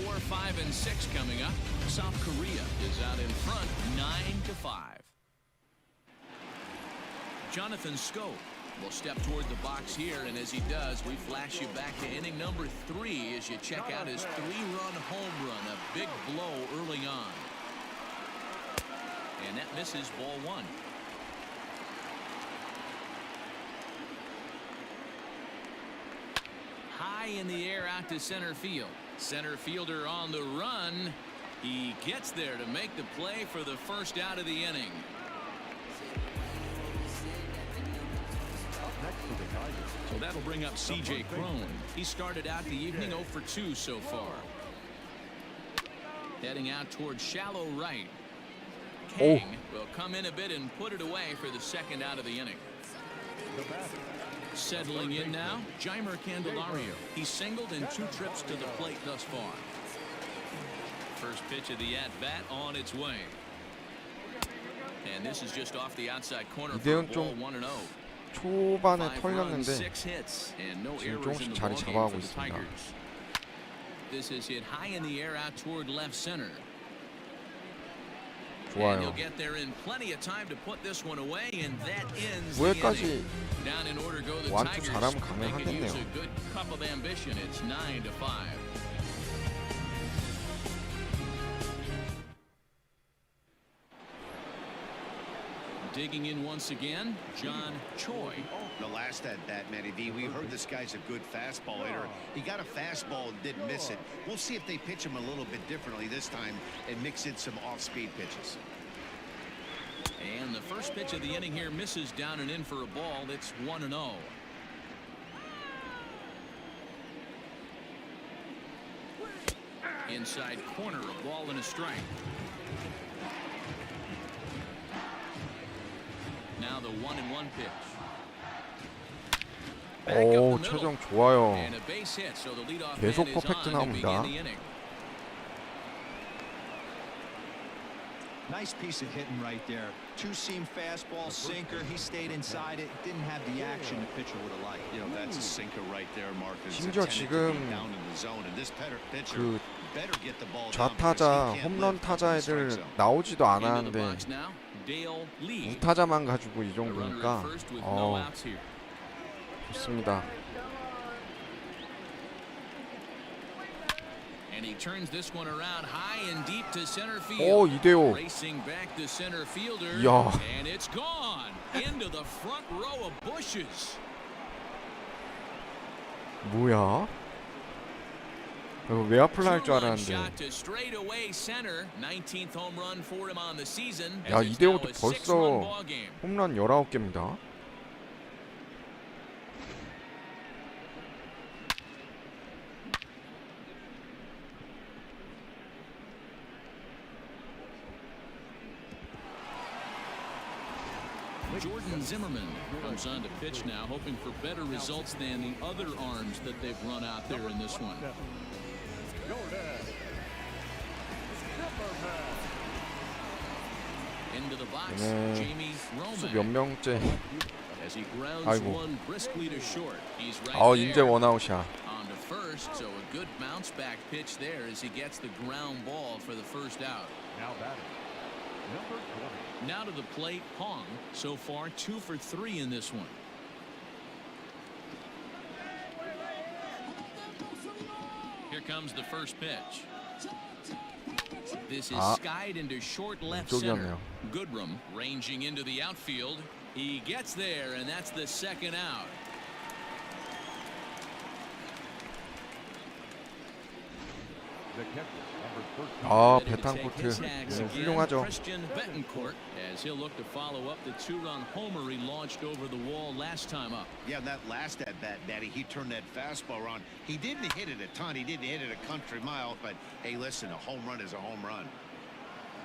4, 5, and 6 coming up. South Korea is out in front, 9-5. Jonathan Scope will step toward the box here, and as he does, we flash you back to inning number 3 as you check out his 3-run home run. A big blow early on. And that misses ball 1. high in the air out to center field. Center fielder on the run. He gets there to make the play for the first out of the inning. Next for the Tigers. So that'll bring up C.J. Cron. He started out the evening 0 for 2 so far. Heading out towards shallow right. King will come in a bit and put it away for the second out of the inning. The batter. Settling in now, Jeimer Candelario. He's singled in 2 trips to the plate thus far. First pitch of the at-bat on its way. And this is just off the outside corner for a 이대은 ball 좀 1-0. 초반에 5 runs, 털렸는데 6 hits, and no 지금 errors in 조금씩 the 자리 ballgame 잡아가고 for the 있습니다. Tigers. This is hit high in the air out toward left center. And 좋아요. he'll get there in plenty of time to put this one away, and that ends the inning. 9회까지 Down in order go the 완투 Tigers. 잘하면 They could 가능하겠네요. use a good cup of ambition. It's 9-5. Digging in once again, John Choi. The last at bat, Matty V, we heard this guy's a good fastball hitter. He got a fastball and didn't miss it. We'll see if they pitch him a little bit differently this time and mix in some off-speed pitches. And the first pitch of the inning here misses down and in for a ball. It's 1-0. Inside corner, a ball and a strike. Now the 1-1 pitch. Back up the 오, middle. 최정 좋아요. And a base hit, so the leadoff 계속 man is 퍼펙트 on to begin 나옵니다. the inning. Nice piece of hitting right there. Two-seam fastball, sinker. He stayed inside it. Didn't have the action the pitcher would have liked. You know, that's a sinker right there, Marcus. 심지어 Intended to 지금 be down in the zone, and this pitcher 그 better get the ball down because 좌타자 he can't 홈런 live 타자 in the strike 애들 zone. 나오지도 Into the 않았는데 box now, Dale Lee. 우타자만 가지고 이 A runner 정도니까 at first with no outs here. 좋습니다. And he turns this one around high and deep to center 오, field. 이대호. Racing back to center fielder. 이야. And it's gone into the front row of bushes. 뭐야? 외야플라 할 줄 Two-run 알았는데. shot to straightaway center. 19th home run for him on the season. 야, As it's now 이대호도 a 벌써 6-run ball game. 홈런 19개입니다. Jordan Zimmerman comes on to pitch now, hoping for better results than the other arms that they've run out there in this one. Into the box, 네. Jamie 수 몇 Roman. 명째. As he grounds 아이고. one briskly to short. He's right 이제 there. 원아웃이야. On to first, so a good bounce back pitch there as he gets the ground ball for the first out. Now batting. Number 20. Now to the plate, Hong. So far, 2 for 3 in this one. Here comes the first pitch. This is skied into short left center. 왼쪽이었네요. Goodrum ranging into the outfield. He gets there, and that's the second out. The catcher, number 13. Ready to take 베탄코트 his tags 오늘 again, 훌륭하죠. Christian Betancourt, as he'll look to follow up the 2-run homer he launched over the wall last time up. Yeah, that last at bat, Daddy, he turned that fastball around. He didn't hit it a ton. He didn't hit it a country mile, but hey, listen, a home run is a home run.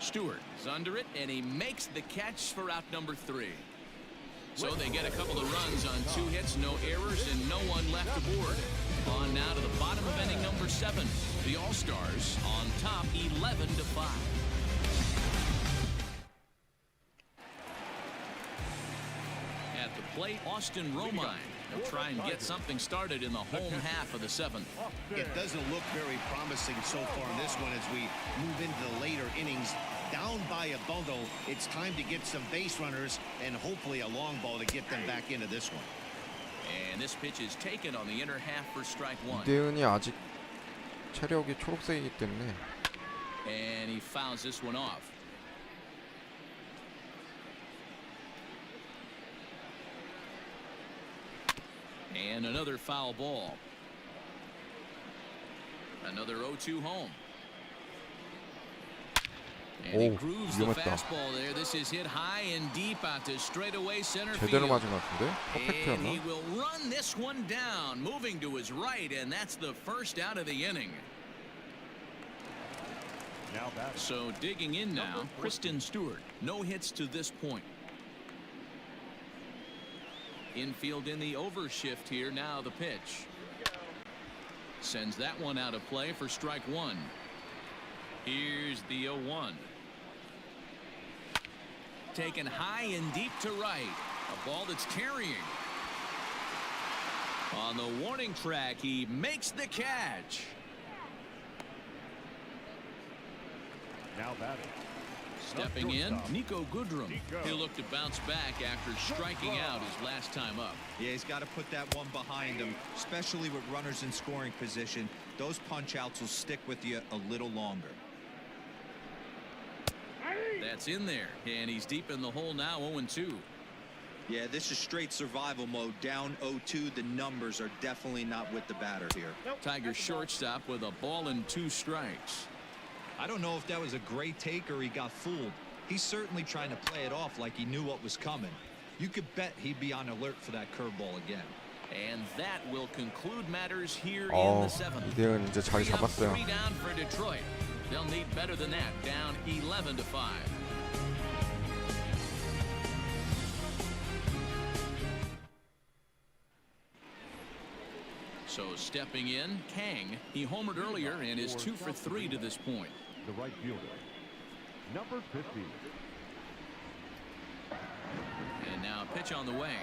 Stewart is under it, and he makes the catch for out number 3. So they get a couple of runs on 2 hits, no errors, and no one left aboard. On now to the bottom of inning number 7. The All-Stars on top 11-5. At the plate, Austin Romine. They'll try and get something started in the home half of the 7th. It doesn't look very promising so far in this one as we move into the later innings. Down by a bundle, it's time to get some base runners and hopefully a long ball to get them back into this one. And this pitch is taken on the inner half for strike 1. 이대은이 아직 체력이 초록색이기 때문에 And he fouls this one off. And another foul ball. Another 0-2 home. And he 오, grooves the 위험했다. fastball there. This is hit high and deep out to straightaway center 제대로 field. 맞은 것 같은데? And he 퍼펙트였나? will run this one down, moving to his right, and that's the first out of the inning. Now batting. So digging in now, Kristen Stewart. No hits to this point. Infield in the overshift here. Now the pitch. Sends that one out of play for strike one. Here's the 0-1. Taken high and deep to right. A ball that's carrying. On the warning track, he makes the catch. Now batting. Stepping in, Shortstop. Nico Goodrum. Nico. He'll look to bounce back after striking out his last time up. Yeah, he's got to put that one behind him, especially with runners in scoring position. Those punch outs will stick with you a little longer. That's in there, and he's deep in the hole now, 0-2. Yeah, this is straight survival mode. Down 0-2. The numbers are definitely not with the batter here. Tiger shortstop with a ball and 2 strikes. I don't know if that was a great take or he got fooled. He's certainly trying to play it off like he knew what was coming. You could bet he'd be on alert for that curveball again. And that will conclude matters here in the 7th. 이대은 이제 자리 3 up, 잡았어요. 3 down for Detroit. They'll need better than that. Down 11-5. So stepping in, Kang. He homered earlier and is 2 for 3 to this point. The right fielder. Number 50. And now a pitch on the way.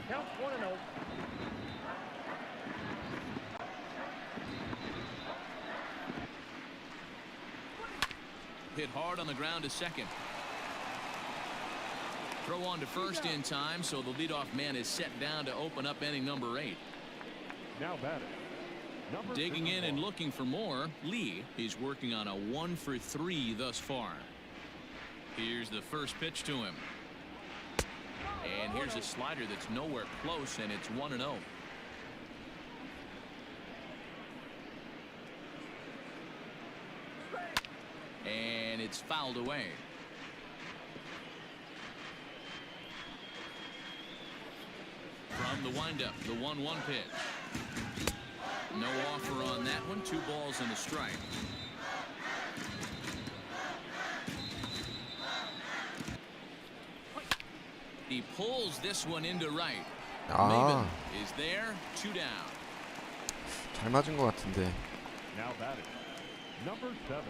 Count 1-0. Hit hard on the ground to second. Throw on to first in time, so the leadoff man is set down to open up inning number 8. Now batting. Number Digging in 51. and looking for more, Lee. He's working on a 1 for 3 thus far. Here's the first pitch to him. And here's a slider that's nowhere close, and it's 1-0. And it's fouled away. From the windup, the 1-1 pitch. No offer on that one. 2 balls and a strike. He pulls this one into right. 아, Maven is there. 2 down. 잘 맞은 것 같은데. Now batting. Number 7.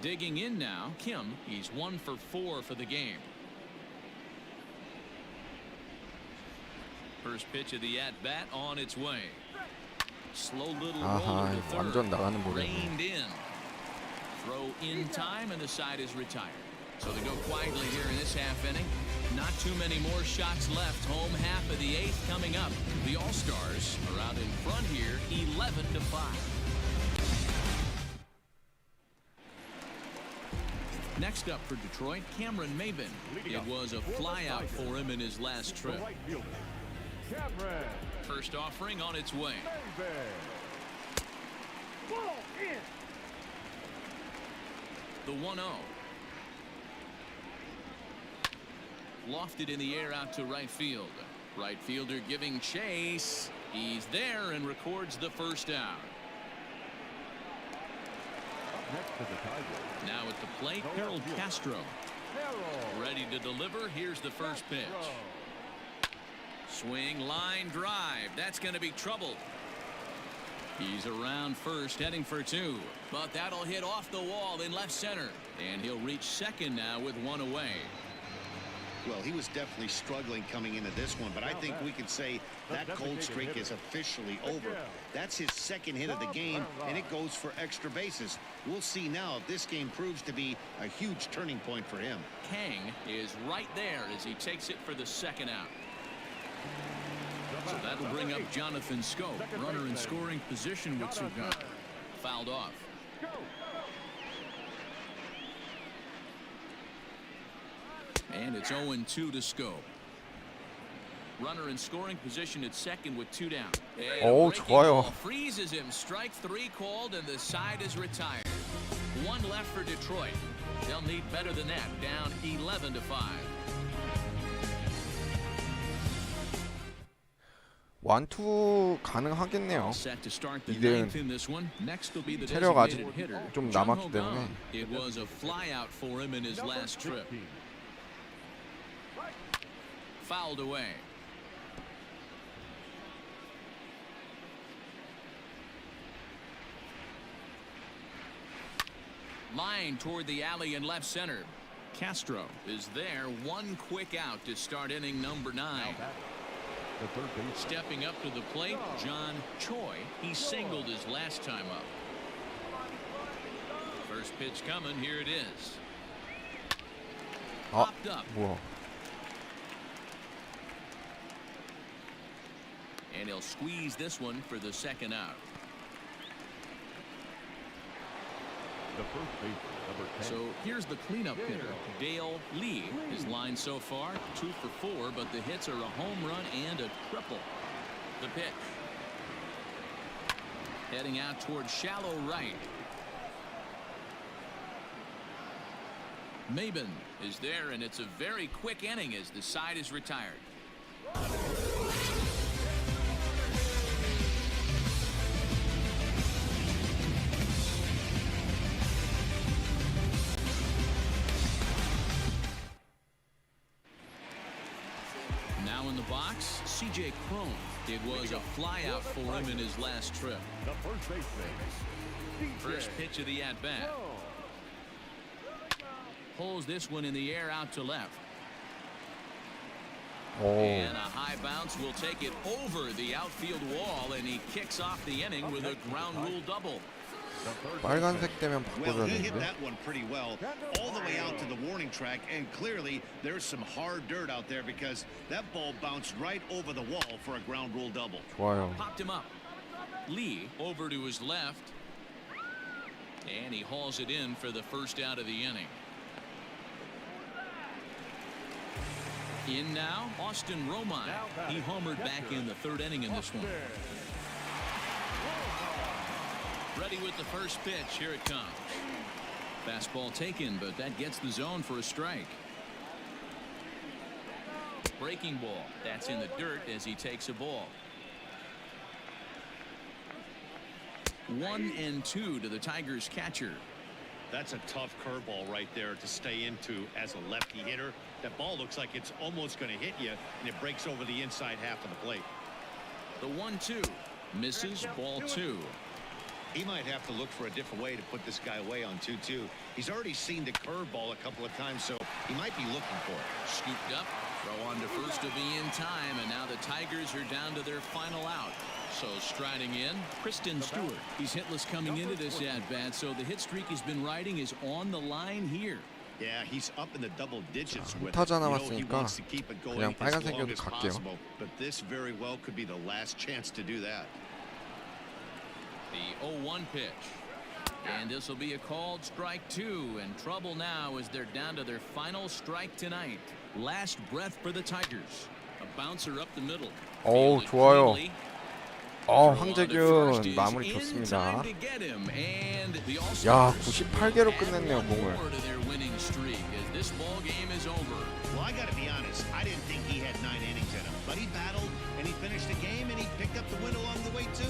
Digging in now, Kim. He's 1 for 4 for the game. First pitch of the at-bat on its way. Slow little 아하, roller to third. 완전 나가는 볼이네. Reined in. Throw in time, and the side is retired. So they go quietly here in this half inning. Not too many more shots left. Home half of the 8th coming up. The All-Stars are out in front here, 11-5. Next up for Detroit, Cameron Maben. It was a flyout for him in his last The trip. right fielder. Cameron. First offering on its way. Maven. Ball in. The 1-0. Lofted in the air out to right field. Right fielder giving chase. He's there and records the first out. Up next to the Tigers. Now at the plate, Harold Castro. Harold. Ready to deliver. Here's the first pitch. Castro. Swing, line, drive. That's going to be trouble. He's around first, heading for 2. But that'll hit off the wall in left center. And he'll reach second now with 1 away. Well, he was definitely struggling coming into this one, but I think we can say that cold streak is officially over. That's his second hit of the game, and it goes for extra bases. We'll see now if this game proves to be a huge turning point for him. Kang is right there as he takes it for the second out. So that'll bring up Jonathan Scope, runner in scoring position with 2 guns. Fouled off. Go. And it's 0-2 to Scope. Runner in scoring position at second with 2 down. 오, 좋아요. Freezes him. Strike 3 called and the side is retired. 1 left for Detroit. They'll need better than that. Down 11-5. 완투 가능하겠네요. Set to start the 이대은 ninth in this one. Next will be the 체력 아직 designated hitter. 좀 남았기 때문에. It was a flyout for him in his last trip. Fouled away. Line toward the alley in left center. Castro is there. 1 quick out to start inning number 9. The third base. Stepping up to the plate, John Choi. He singled his last time up. First pitch coming. Here it is. 아, Popped up. 뭐야? And he'll squeeze this one for the second out. The first baseman, number 10. So here's the cleanup hitter, Dale Lee. His line so far, 2 for 4, but the hits are a home run and a triple. The pitch. Heading out towards shallow right. Maben is there, and it's a very quick inning as the side is retired. Now in the box, C.J. Cron. It was a flyout for him in his last trip. The first baseman. First pitch of the at-bat. Pulls this one in the air out to left. 오, And a high bounce will take it over the outfield wall, and he kicks off the inning with a ground rule double. 빨간색 되면 Well, 바꿔줘야 he hit 되는데. that one pretty well, all the way out to the warning track, and clearly there's some hard dirt out there because that ball bounced right over the wall for a ground rule double. 좋아요. Popped him up. Lee over to his left, and he hauls it in for the first out of the inning. In now, Austin Romine. He homered back in the 3rd inning in this one. Ready with the first pitch. Here it comes. Fastball taken, but that gets the zone for a strike. Breaking ball. That's in the dirt as he takes a ball. 1-2 to the Tigers catcher. That's a tough curveball right there to stay into as a lefty hitter. That ball looks like it's almost going to hit you, and it breaks over the inside half of the plate. The 1-2 misses, ball 2. He might have to look for a different way to put this guy away on 2-2. He's already seen the curveball a couple of times, so he might be looking for it. Scooped up, throw on to first to be in time, and now the Tigers are down to their final out. So striding in, Kristen Stewart. He's hitless coming into this at-bat, so the hit streak he's been riding is on the line here. Yeah, he's up in the double digits with 타자 it. You know, he 남았으니까 wants to keep it going 그냥 as 빨간색이어도 long as 갈게요. possible, but this very well could be the last chance to do that. The 0-1 pitch. And this will be a called strike 2. And trouble now as they're down to their final strike tonight. Last breath for the Tigers. A bouncer up the middle. 오, Fielded 좋아요. cleanly. 황재균 마무리 좋습니다. 야, 98개로 끝냈네요, 공을. This ball game is over. Well, I got to be honest. I didn't think he had 9 innings in him, but he battled and he finished the game and he picked up the win along the way too.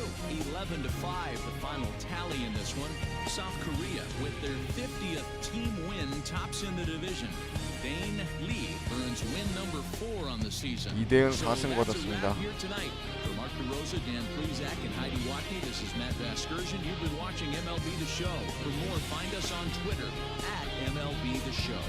11-5, the final tally in this one. South Korea, with their 50th team win, tops in the division. Dane Lee earns win number 4 on the season. 이대은 So 4승 that's a 거뒀습니다. wrap here tonight. For Mark DeRosa, Dan Plezak, and Heidi Watney, this is Matt Vasgersian. You've been watching MLB The Show. For more, find us on Twitter at MLB The Show.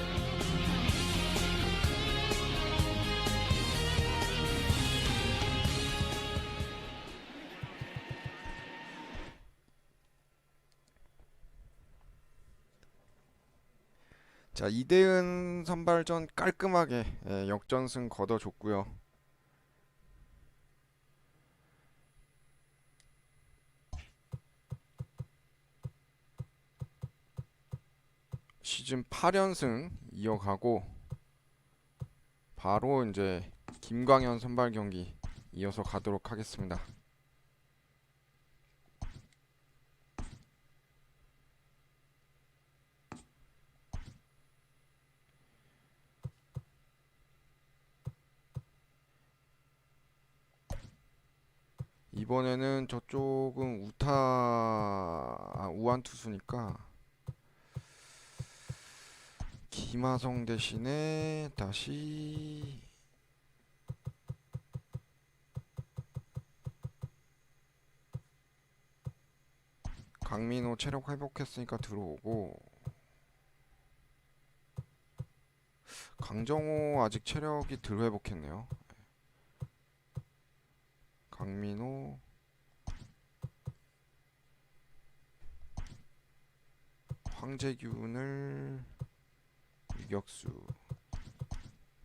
자, 이대은 선발전 깔끔하게 역전승 거둬줬고요. 시즌 8연승 이어가고 바로 이제 김광현 선발 경기 이어서 가도록 하겠습니다. 이번에는 저쪽은 우한 투수니까 김하성 대신에 다시 강민호 체력 회복했으니까 들어오고, 강정호 아직 체력이 덜 회복했네요. 강민호, 황재균을 유격수.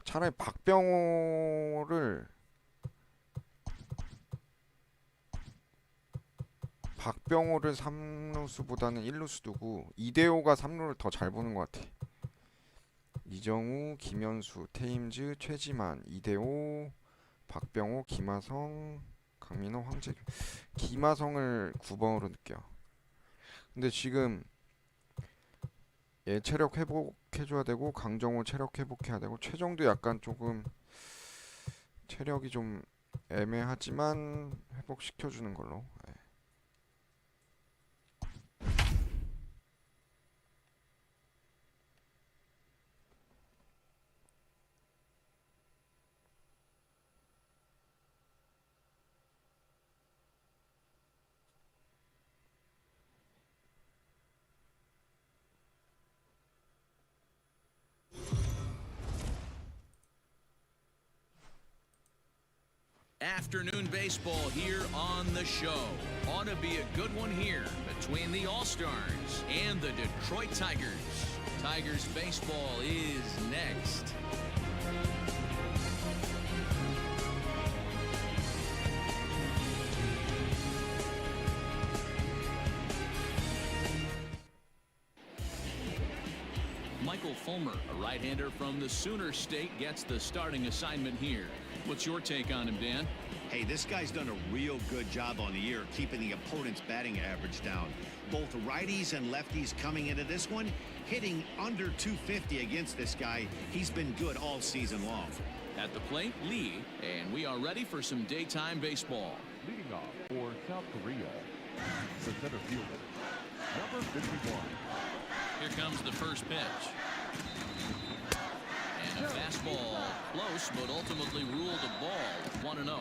차라리 박병호를 3루수보다는 1루수 두고 이대호가 3루를 더 잘 보는 것 같아. 이정우, 김현수, 테임즈, 최지만, 이대호, 박병호, 김하성, 강민호, 황재균. 김하성을 9번으로 느껴. 근데 지금 얘 체력 회복해줘야 되고, 강정호 체력 회복해야 되고, 최정도 약간 조금 체력이 좀 애매하지만 회복시켜주는 걸로. Afternoon baseball here on the show. Ought to be a good one here between the All-Stars and the Detroit Tigers. Tigers baseball is next. Michael Fulmer, a right-hander from the Sooner State, gets the starting assignment here. What's your take on him, Dan? Hey, this guy's done a real good job on the year keeping the opponent's batting average down. Both righties and lefties coming into this one, hitting under 250 against this guy. He's been good all season long. At the plate, Lee, and we are ready for some daytime baseball. Leading off for South Korea, the center fielder, number 51. Here comes the first pitch. And a fastball close, but ultimately ruled a ball, 1-0.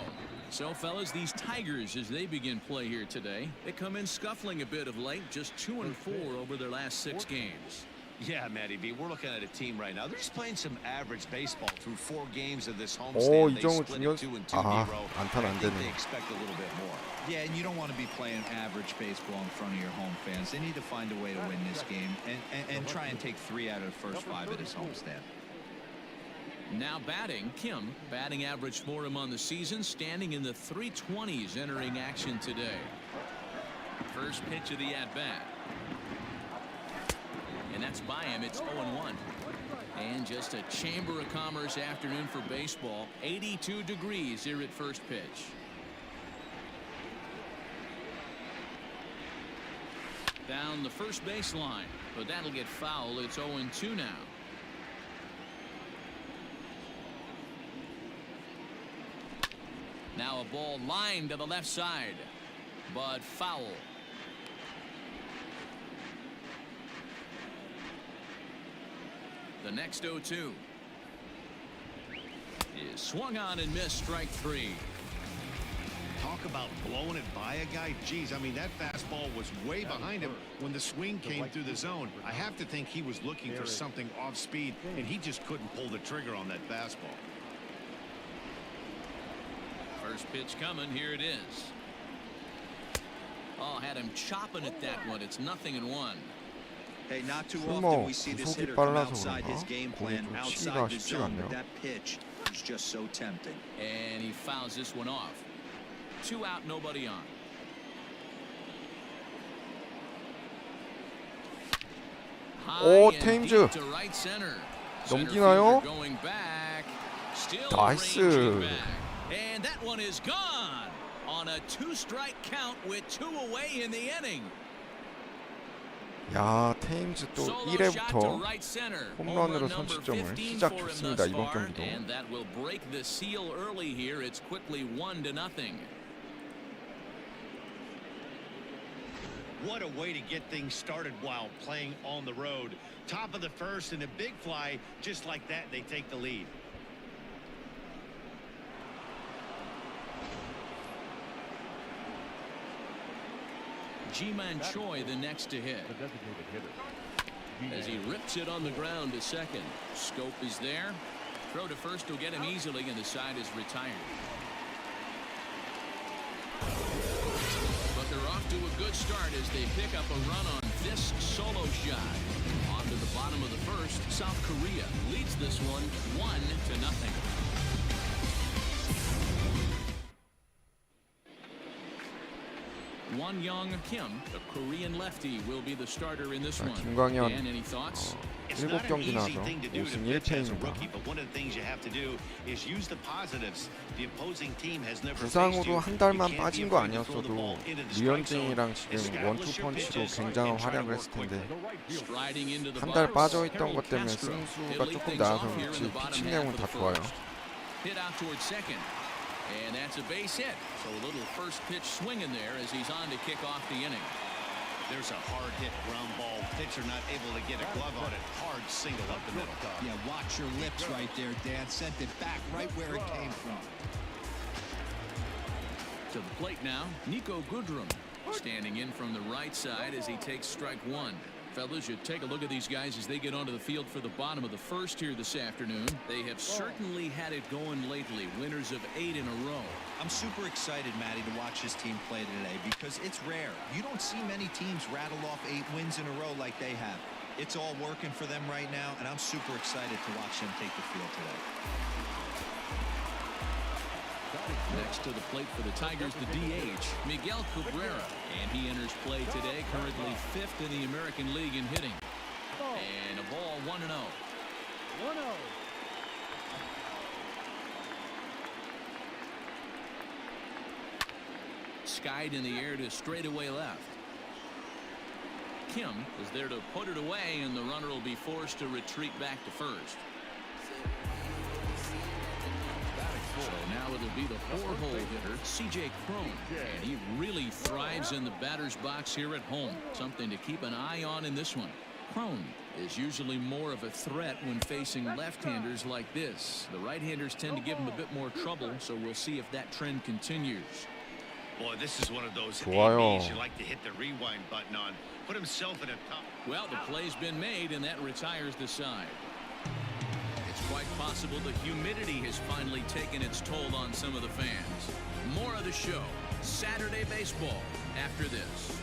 So, fellas, these Tigers, as they begin play here today, they come in scuffling a bit of late, just 2-4 over their last 6 games. Yeah, Matty B, we're looking at a team right now. They're just playing some average baseball through 4 games of this 오, homestand. They 이정우 split 중견. it 2 and 2 아, D-row. 안타는 I 안 think 되네. they expect a little bit more. Yeah, and you don't want to be playing average baseball in front of your home fans. They need to find a way to win this game and try and take 3 out of the first 5 at his homestand. Now batting, Kim, batting average for him on the season, standing in the 320s entering action today. First pitch of the at-bat. And that's by him. It's 0-1. And just a Chamber of Commerce afternoon for baseball. 82 degrees here at first pitch. Down the first baseline, but that'll get foul. It's 0-2 now. Now a ball lined to the left side, but foul. The next 0-2 is swung on and missed, strike 3. Talk about blowing it by a guy. Geez, I mean, that fastball was way behind him when the swing came through the zone. I have to think he was looking for something off speed, and he just couldn't pull the trigger on that fastball. First pitch coming. Here it is. Oh, had him chopping at that one. It's 0-1. Hey, not too 설마 often we see this 구속이 hitter come 빨라서 outside his 그런가? game 공이 plan, 좀 치기가 outside the 쉽지가 zone, 않네요. but that pitch is just so tempting. And he fouls this one off. 2 out, nobody on. 오, High and 테임즈. deep to right center. Center 넘기나요? fielder going back. Still 나이스. ranging back. And that one is gone on a 2-strike count with 2 away in the inning. 야, 테임즈 또 Solo shot to 1회부터 right center. 홈런으로 Home run number 선취점을 15 시작했습니다. for him 이번 thus far, 경기도. and that will break the seal early here. It's quickly 1-0. What a way to get things started while playing on the road. Top of the first and a big fly. Just like that, they take the lead. Ji-Man Choi the next to hit. The designated hitter. As he rips it on the ground to second. Scope is there. Throw to first will get him easily, and the side is retired. But they're off to a good start as they pick up a run on this solo shot. On to the bottom of the first, South Korea leads this one 1-0. Won Young Kim, the Korean lefty, will be the starter in this 자, one. 김광현 Dan, any thoughts? It's 7 not an 경기 easy 나서 thing to do to 5승 pitch as a 1패입니다. rookie, but one of the things you have to do is use the positives. The opposing team has never faced you. 부상으로 한 달만 You can't 빠진 be 거 afraid to throw the 아니었어도 ball into the strike zone. 류현진이랑 지금 원투 Establish your 펀치로 pitches 굉장한 and try to 활약을 work 했을 텐데 quickly. Striding into the 한 달 box, 빠져 있던 Harold 것 때문에 Castro. 승수가 He'll lead 조금 things 나아서 off here in 그렇지 the bottom 피칭 half 내용은 of 다 the 좋아요. first. Hit out towards second. And that's a base hit. So a little first pitch swing in there as he's on to kick off the inning. There's a hard hit ground ball. Pitcher not able to get a glove on it. Hard single up the middle. Yeah, watch your lips right there, Dan. Sent it back right where it came from. To the plate now, Nico Goodrum standing in from the right side as he takes strike one. Fellas, you take a look at these guys as they get onto the field for the bottom of the first here this afternoon. They have certainly had it going lately, winners of 8 in a row. I'm super excited, Matty, to watch this team play today because it's rare. You don't see many teams rattle off 8 wins in a row like they have. It's all working for them right now, and I'm super excited to watch them take the field today. Next to the plate for the Tigers, the DH, Miguel Cabrera. And he enters play today, currently 5th in the American League in hitting. And a ball 1-0. 1-0. Skied in the air to straightaway left. Kim is there to put it away, and the runner will be forced to retreat back to first. So now it'll be the 4-hole hitter, C.J. Crone. And he really thrives in the batter's box here at home. Something to keep an eye on in this one. Crone is usually more of a threat when facing left-handers like this. The right-handers tend to give him a bit more trouble, so we'll see if that trend continues. Boy, this is one of those 좋아요. ABs you like to hit the rewind button on. Put himself in a top. Well, the play's been made, and that retires the side. It's quite possible the humidity has finally taken its toll on some of the fans. More of the show, Saturday Baseball, after this.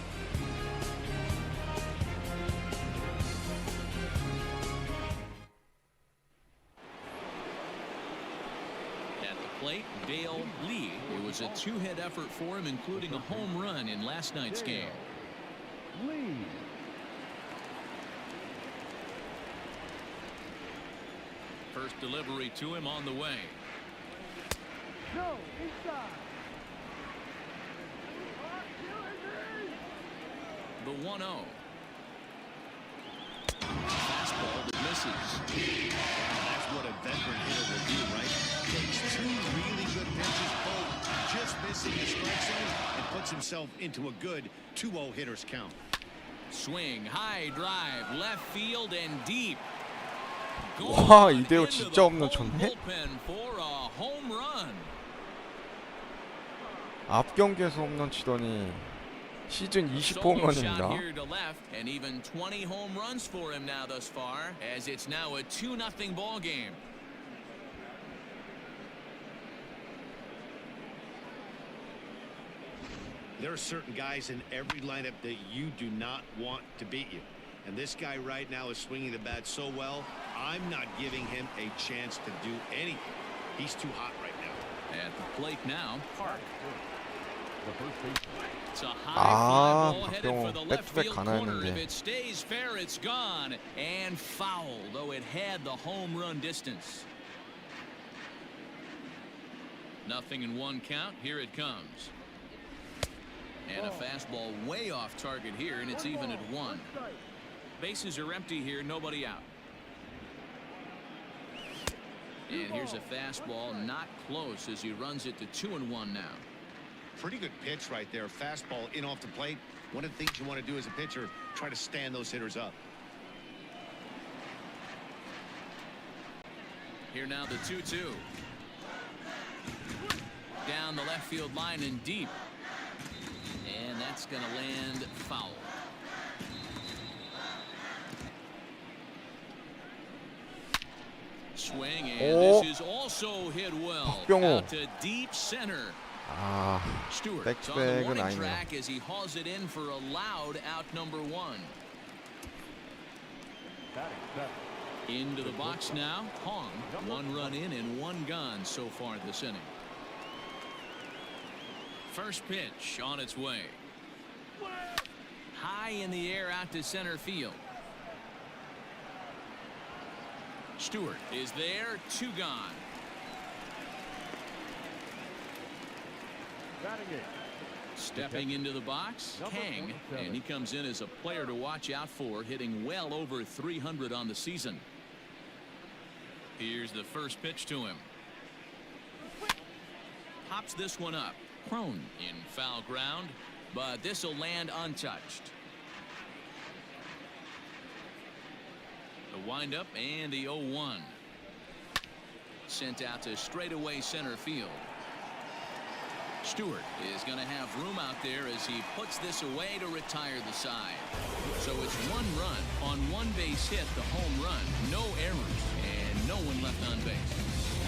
At the plate, Dale Lee. It was a 2-hit effort for him, including a home run in last night's game. Lee. First delivery to him on the way. No, inside. The 1-0. Fastball that misses. That's what a veteran hitter will do, right? Takes 2 really good pitches, both just missing the strike zone, and puts himself into a good 2-0 hitter's count. Swing, high drive, left field and deep. 와, 이대호 진짜 홈런 쳤네? Bullpen for a home run. 앞 경기에서 홈런 치더니 시즌 20 Solo shot 홈런입니다. here to left, and even 20 home runs for him now thus far, as it's now a 2-0 ball game. There are certain guys in every lineup that you do not want to beat you. And this guy right now is swinging the bat so well, I'm not giving him a chance to do anything. He's too hot right now. At the plate now, Park. The first baseman. It's a high fly ball headed 박병호 for the left 백투백 field 가나 corner. If 했는데 it stays fair, it's gone. And foul, though it had the home run distance. 0-1 count. Here it comes. And a fastball way off target here, and it's even at 1. Bases are empty here, nobody out. And here's a fastball not close as he runs it to 2-1 now. Pretty good pitch right there. Fastball in off the plate. One of the things you want to do as a pitcher, try to stand those hitters up. Here now the 2-2. Down the left field line and deep. And that's going to land foul. Swing, and this is also hit well. 박병호. Out to deep center. 아, Stewart on the 백백은 warning 아니네요. track as he hauls it in for a loud out number 1. Batting seventh. Into the box now. Hong, 1 run in and 1 gone so far this inning. First pitch on its way. High in the air out to center field. Stewart is there, 2 gone. Batting eighth. Stepping into the box, Kang, and he comes in as a player to watch out for, hitting well over 300 on the season. Here's the first pitch to him. Pops this one up. Crone in foul ground, but this will land untouched. The windup and the 0-1. Sent out to straightaway center field. Stewart is going to have room out there as he puts this away to retire the side. So it's 1 run on 1 base hit, the home run, no errors, and no one left on base.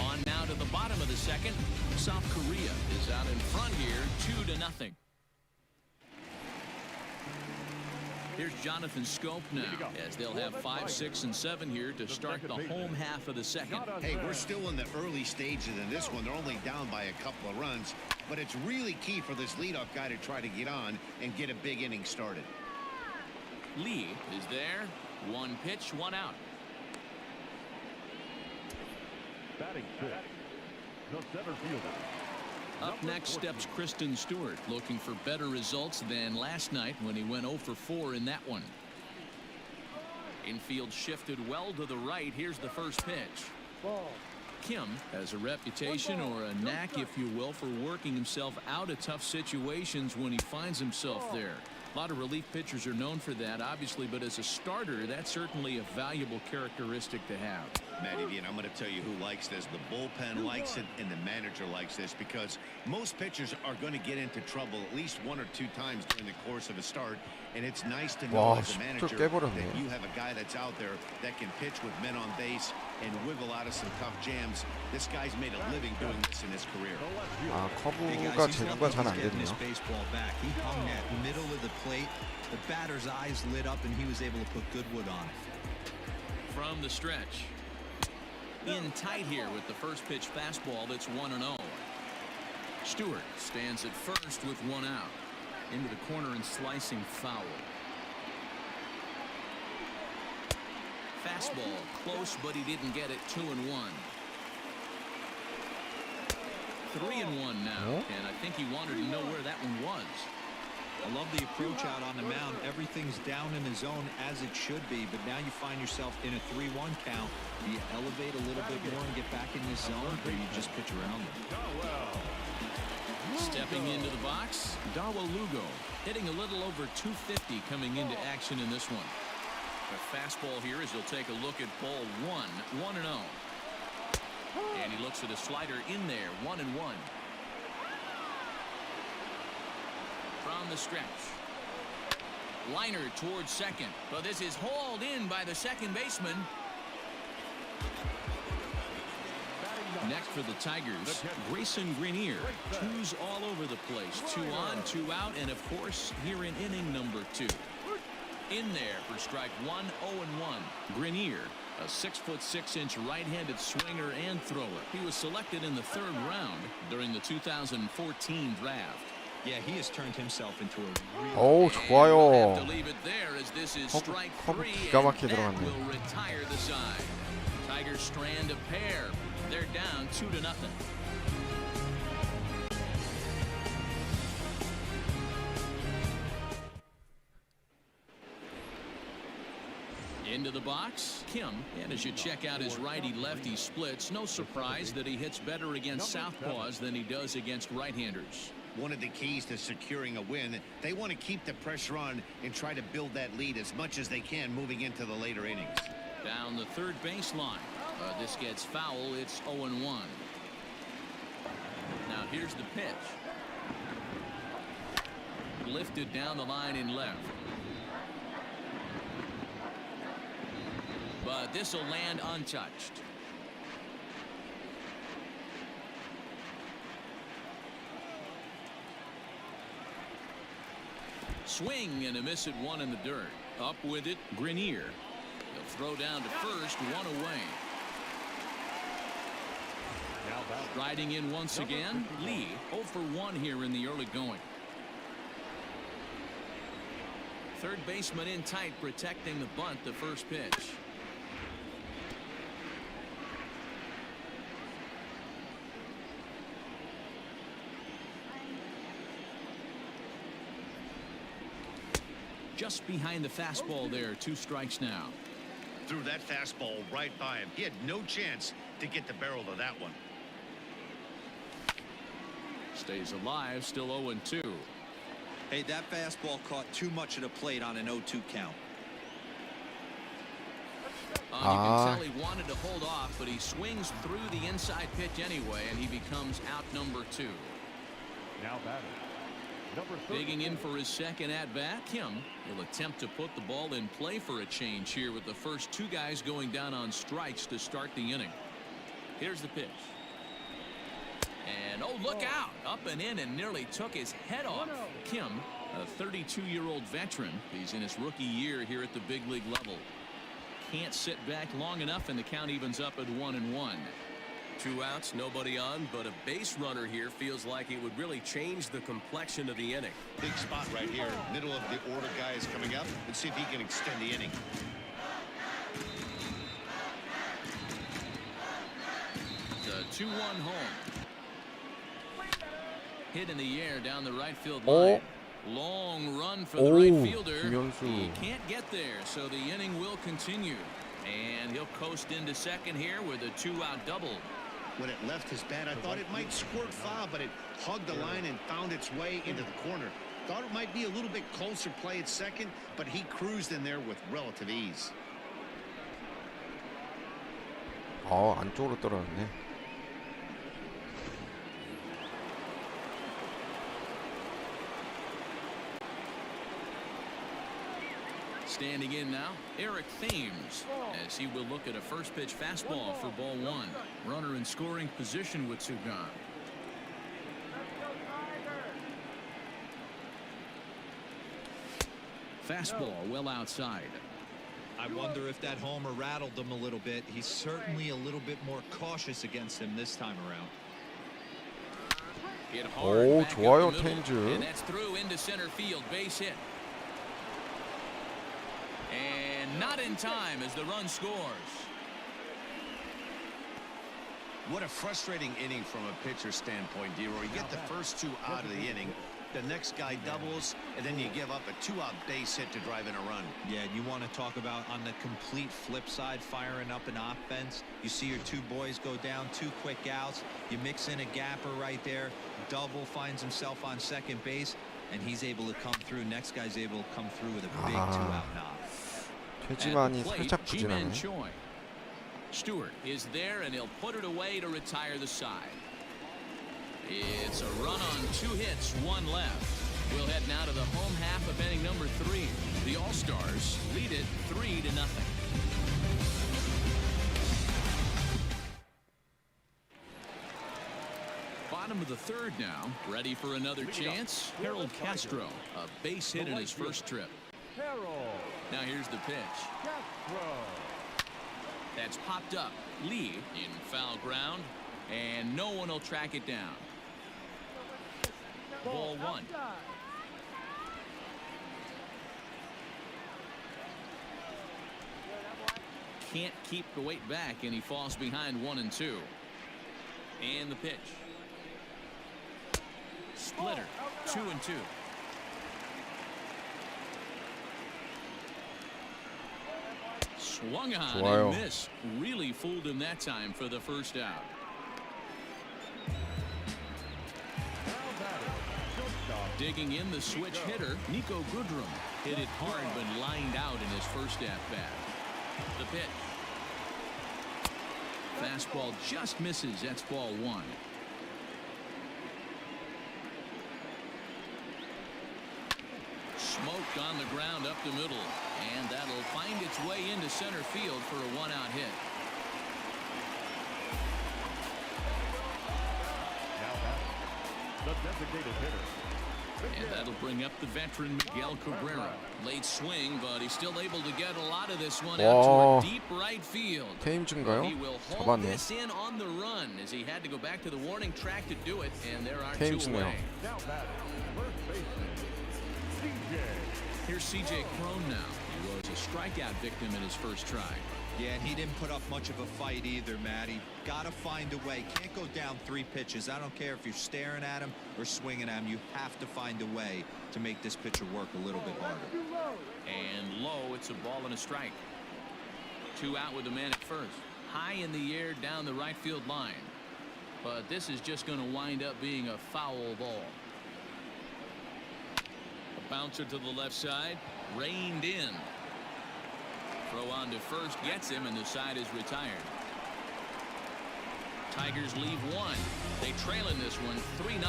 On now to the bottom of the second. South Korea is out in front here, 2-0. Here's Jonathan Scope now, as they'll have 5, 6, and 7 here to start the home half of the second. Hey, we're still in the early stages in this one. They're only down by a couple of runs, but it's really key for this leadoff guy to try to get on and get a big inning started. Lee is there. 1 pitch, 1 out. Batting fifth. The center fielder. Up next steps Kristen Stewart, looking for better results than last night when he went 0 for 4 in that one. Infield shifted well to the right. Here's the first pitch. Ball. Kim has a reputation, or a knack if you will, for working himself out of tough situations when he finds himself there. A lot of relief pitchers are known for that, obviously, but as a starter, that's certainly a valuable characteristic to have. Matty V, and I'm going to tell you who likes this. The bullpen likes it, and the manager likes this, because most pitchers are going to get into trouble at least 1 or 2 times during the course of a start, and it's nice to know 와, as a manager struk 깨버렸네. that you have a guy that's out there that can pitch with men on base and wiggle out of some tough jams. This guy's made a living doing this in his career. 아, Hey 커브가 guys, he's 제구가 lucky 잘 he's 안 getting this 되네요. baseball back. He hung that middle of the plate. The batter's eyes lit up, and he was able to put good wood on it. From the stretch. In tight here with the first pitch fastball that's 1-0. Stewart stands at first with 1 out. Into the corner and slicing foul. Fastball close, but he didn't get it. 2-1. 3-1 now, and I think he wanted to know where that one was. I love the approach out on the mound. Everything's down in the zone as it should be, but now you find yourself in a 3-1 count. Do you elevate a little bit more and get back in this zone, or you just pitch around them? Stepping into the box, Darwa Lugo hitting a little over 250 coming into action in this one. A fastball here as he'll take a look at ball 1, 1-0. And he looks at a slider in there, 1-1. From the stretch. Liner towards second, but this is hauled in by the second baseman. Next for the Tigers, Grayson Grenier. 2s all over the place. 2 on, 2 out, and of course, here in inning number 2. In there for strike 1, 0-1. Grenier, a 6'6" right-handed swinger and thrower. He was selected in the 3rd round during the 2014 draft. Yeah, he has turned himself into a real... 어우, 좋아요. Have to leave it there as this is 커브, strike 커브 3, 기가 막히게 and that 들어갔네. will retire the side. Tigers strand a pair. They're down 2-0. Into the box, Kim. And as you check out his righty-lefty splits, no surprise that he hits better against southpaws than he does against right-handers. One of the keys to securing a win, they want to keep the pressure on and try to build that lead as much as they can moving into the later innings. Down the third baseline. This gets foul. It's 0-1. Now here's the pitch. Lifted down the line in left. But this will land untouched. Swing and a miss at one in the dirt. Up with it, Grenier. He'll throw down to first, one away. Riding in once again, Lee 0 for 1 here in the early going. Third baseman in tight, protecting the bunt, the first pitch. Just behind the fastball there, 2 strikes now. Threw that fastball right by him. He had no chance to get the barrel of that one. Stays alive, still 0-2. Hey, that fastball caught too much of the plate on an 0-2 count. You can tell he wanted to hold off, but he swings through the inside pitch anyway, and he becomes out number 2. Now batting. Digging in for his second at-bat, Kim will attempt to put the ball in play for a change here with the first 2 guys going down on strikes to start the inning. Here's the pitch. And oh, look out! Up and in and nearly took his head off. Kim, a 32-year-old veteran. He's in his rookie year here at the big league level. Can't sit back long enough, and the count evens up at 1-1. 2 outs, nobody on, but a base runner here feels like it would really change the complexion of the inning. Big spot right here. Middle of the order guy is coming up. Let's see if he can extend the inning. The 2-1 home. Hit in the air down the right field line. Long run for the right fielder. He can't get there, so the inning will continue. And he'll coast into second here with a 2-out double. When it left his bat, I thought it might squirt foul, but it hugged the line and found its way into the corner. Thought it might be a little bit closer play at second, but he cruised in there with relative ease. 안쪽으로 떨어졌네. Standing in now, Eric Thames, as he will look at a first pitch fastball for ball 1. Runner in scoring position with 2 gone. Fastball well outside. I wonder if that homer rattled him a little bit. He's certainly a little bit more cautious against him this time around. Hit hard back 좋아요, up the middle, 테인즈. and that's through into center field, base hit. And not in time as the run scores. What a frustrating inning from a pitcher standpoint, D-Roy. You get the first 2 out of the inning. The next guy doubles, and then you give up a 2-out base hit to drive in a run. Yeah, you want to talk about on the complete flip side, firing up an offense. You see your 2 boys go down, 2 quick outs. You mix in a gapper right there. Double finds himself on second base, and he's able to come through. Next guy's able to come through with a big 2-out knock. 최지만이 살짝 부진하네. Stewart is there, and he'll put it away to retire the side. It's a run on 2 hits, 1 left. We'll head now to the home half of inning number 3. The All-Stars lead it 3-0. Bottom of the 3rd now. Ready for another chance? Harold Castro, a base hit in his first trip. Now here's the pitch. That's popped up. Lee in foul ground, and no one will track it down. Ball 1. Can't keep the weight back, and he falls behind 1-2. And the pitch. Splitter, 2-2. Swung on 좋아요. and missed. Really fooled him that time for the first out. Digging in the switch hitter, Nico Goodrum hit it hard but lined out in his first at bat. The pitch. Fastball just misses. That's ball one. Smoked on the ground up the middle, and that'll find its way into center field for a one-out hit. Now batting, the designated hitter. And that'll bring up the veteran Miguel Cabrera. Late swing, but he's still able to get a lot of this one out 와. to a deep right field. 테임즈인가요? He will hold 잡았네. this in on the run as he had to go back to the warning track to do it, and there are two 테임즈네요. away. Now batting, first baseman, CJ. Here's CJ Crone now. He was a strikeout victim in his first try. Yeah, and he didn't put up much of a fight either, Matty. Gotta find a way. Can't go down 3 pitches. I don't care if you're staring at him or swinging at him. You have to find a way to make this pitcher work a little bit harder. And low, it's a ball and a strike. 2 out with the man at first. High in the air down the right field line. But this is just going to wind up being a foul ball. A bouncer to the left side. Reined in. Throw on to first gets him, and the side is retired. Tigers leave 1. They trail in this one 3-0.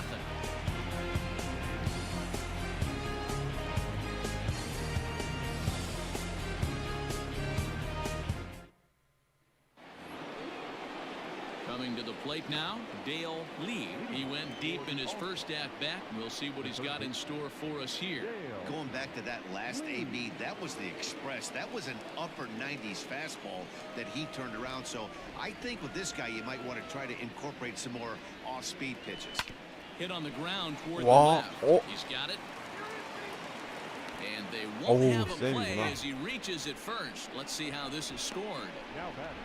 Coming to the plate now, Dale Lee. He went deep in his first at-bat. We'll see what he's got in store for us here. Going back to that last AB, that was the express. That was an upper 90s fastball that he turned around. So I think with this guy, you might want to try to incorporate some more off-speed pitches. Hit on the ground toward the 와, left. 어? He's got it. And they won't 어우, have a play 세이브구나. as he reaches it first. Let's see how this is scored. Now batting.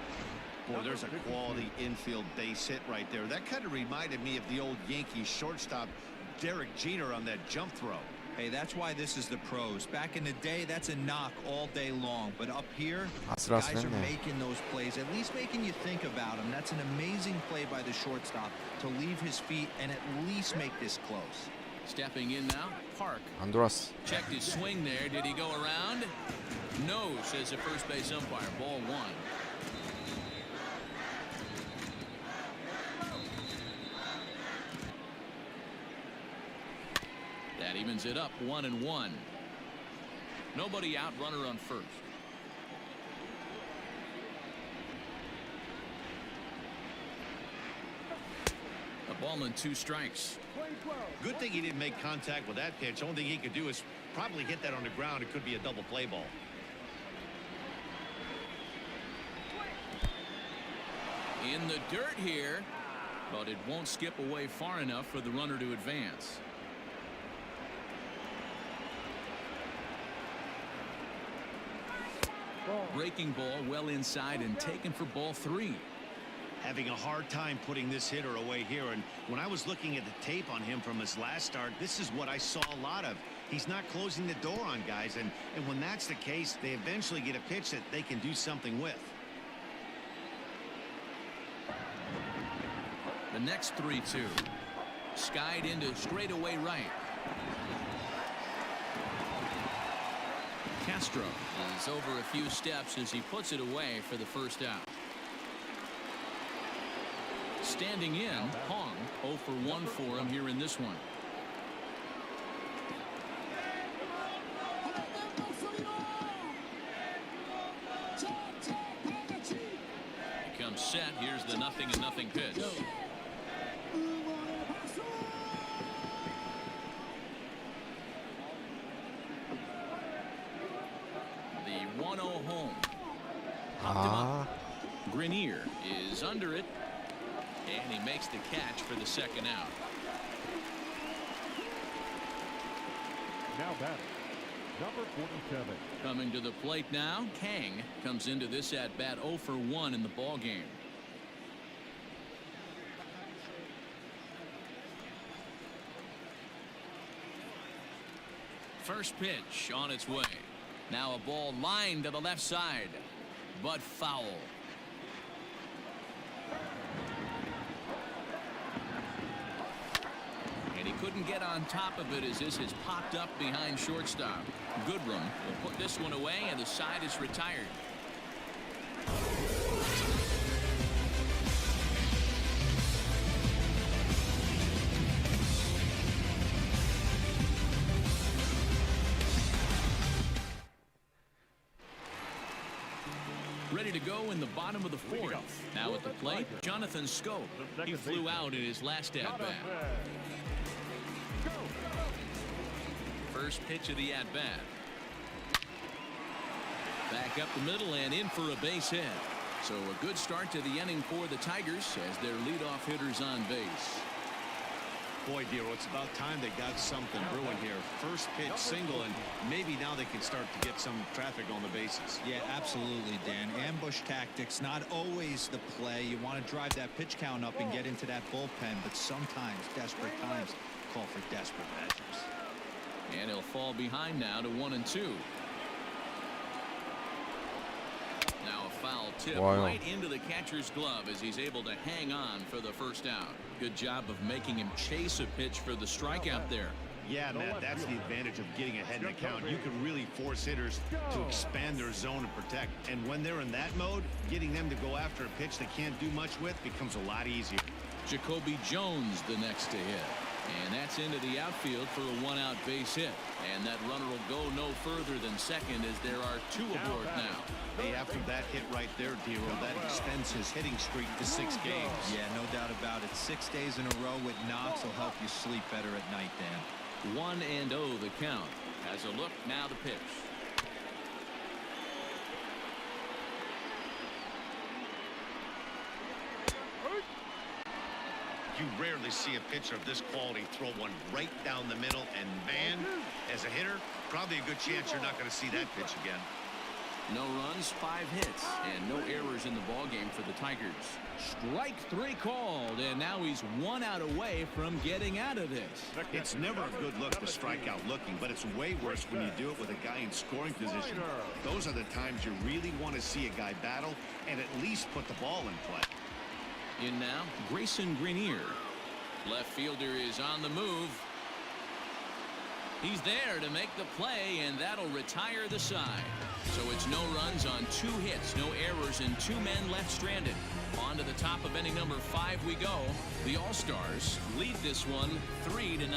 Boy, there's a quality infield base hit right there. That kind of reminded me of the old Yankees shortstop Derek Jeter on that jump throw. Hey, that's why this is the pros. Back in the day, that's a knock all day long. But up here, guys are 아슬아슬했네. making those plays, at least making you think about them. That's an amazing play by the shortstop to leave his feet and at least make this close. Stepping in now, Park. 안 돌았어. Checked his swing there. Did he go around? No, says the first base umpire. Ball 1. That evens it up 1-1. Nobody out, runner on first. A ball and 2 strikes. Good thing he didn't make contact with that pitch. Only thing he could do is probably hit that on the ground. It could be a double play ball. In the dirt here, but it won't skip away far enough for the runner to advance. Breaking ball well inside and taken for ball 3. Having a hard time putting this hitter away here. And when I was looking at the tape on him from his last start, this is what I saw a lot of. He's not closing the door on guys. And when that's the case, they eventually get a pitch that they can do something with. The next 3-2. Skied into straightaway right. Castro is over a few steps as he puts it away for the first out. Standing in, Hong 0 for 1 for him here in this one. He comes set. Here's the 0-0 pitch. The 1-0 home. Popped him up. Grenier is under it, and he makes the catch for the second out. Now batting, number 47. Coming to the plate now, Kang comes into this at bat 0 for 1 in the ball game. First pitch on its way. Now a ball lined to the left side. but foul. And he couldn't get on top of it as this has popped up behind shortstop. Goodrum will put this one away, and the side is retired. Ready to go in the bottom of the fourth. Now at the plate, Jonathan Scope. He flew out in his last at-bat. First pitch of the at-bat. Back up the middle and in for a base hit. So a good start to the inning for the Tigers as their leadoff hitter's on base. Boy, Dero, it's about time they got something brewing here. First pitch single, and maybe now they can start to get some traffic on the bases. Yeah, absolutely, Dan. Ambush tactics, not always the play. You want to drive that pitch count up and get into that bullpen, but sometimes desperate times call for desperate measures. And he'll fall behind now to 1-2. Now a foul tip right into the catcher's glove as he's able to hang on for the first out. Good job of making him chase a pitch for the strikeout there. Yeah, Matt, that's the advantage of getting ahead in the count. You can really force hitters to expand their zone and protect. And when they're in that mode, getting them to go after a pitch they can't do much with becomes a lot easier. Jacoby Jones the next to hit. And that's into the outfield for a one-out base hit. And that runner will go no further than second as there are two aboard now. Hey, after that hit right there, Dero, that extends his hitting streak to 6 games. Yeah, no doubt about it. 6 days in a row with knocks will help you sleep better at night, Dan. 1-0 the count. As a look, now the pitch. You rarely see a pitcher of this quality throw one right down the middle, and man, as a hitter, probably a good chance you're not going to see that pitch again. No runs, 5 hits, and no errors in the ballgame for the Tigers. Strike 3 called, and now he's 1 out away from getting out of this. It's never a good look to strike out looking, but it's way worse when you do it with a guy in scoring position. Those are the times you really want to see a guy battle and at least put the ball in play. In now, Grayson Greenier. Left fielder is on the move. He's there to make the play, and that'll retire the side. So it's no runs on 2 hits, no errors, and 2 men left stranded. On to the top of inning number 5 we go. The All-Stars lead this one 3-0.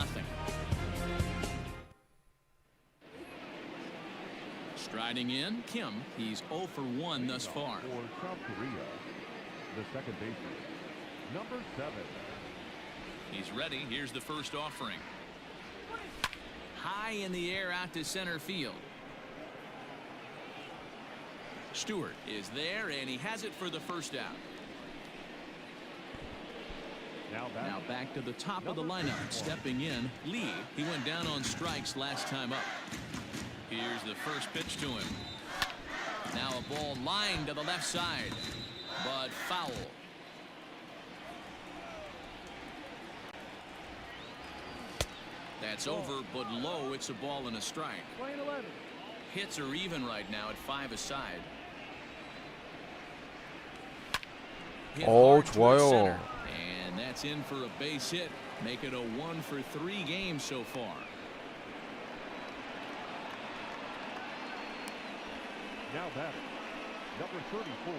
Striding in, Kim. He's 0 for 1 thus far. For South Korea, the second baseman, number 7. He's ready. Here's the first offering. High in the air out to center field. Stewart is there, and he has it for the first out. Now back to the top of the lineup. Stepping in, Lee. He went down on strikes last time up. Here's the first pitch to him. Now a ball lined to the left side, but foul. That's over, but low. It's a ball and a strike. Lane 11. Hits are even right now at 5 aside. 오, 좋아요. And that's in for a base hit. Make it a 1 for 3 games so far. Now batting, number 34.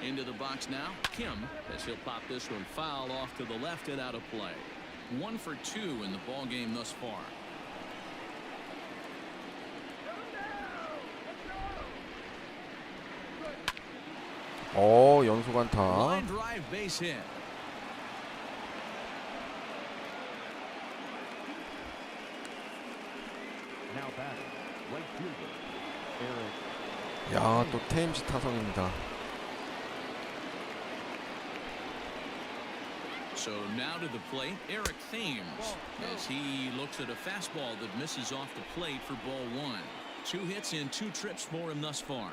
Into the box now, Kim, as he'll pop this one foul off to the left and out of play. 1 for 2 in the ball game thus far. 연속 안타. Line drive base hit. Now batting, right fielder, Eric. 야, 또 테임즈 타석입니다. So now to the plate, Eric Thames, as he looks at a fastball that misses off the plate for ball 1. 2 hits in 2 trips for him thus far.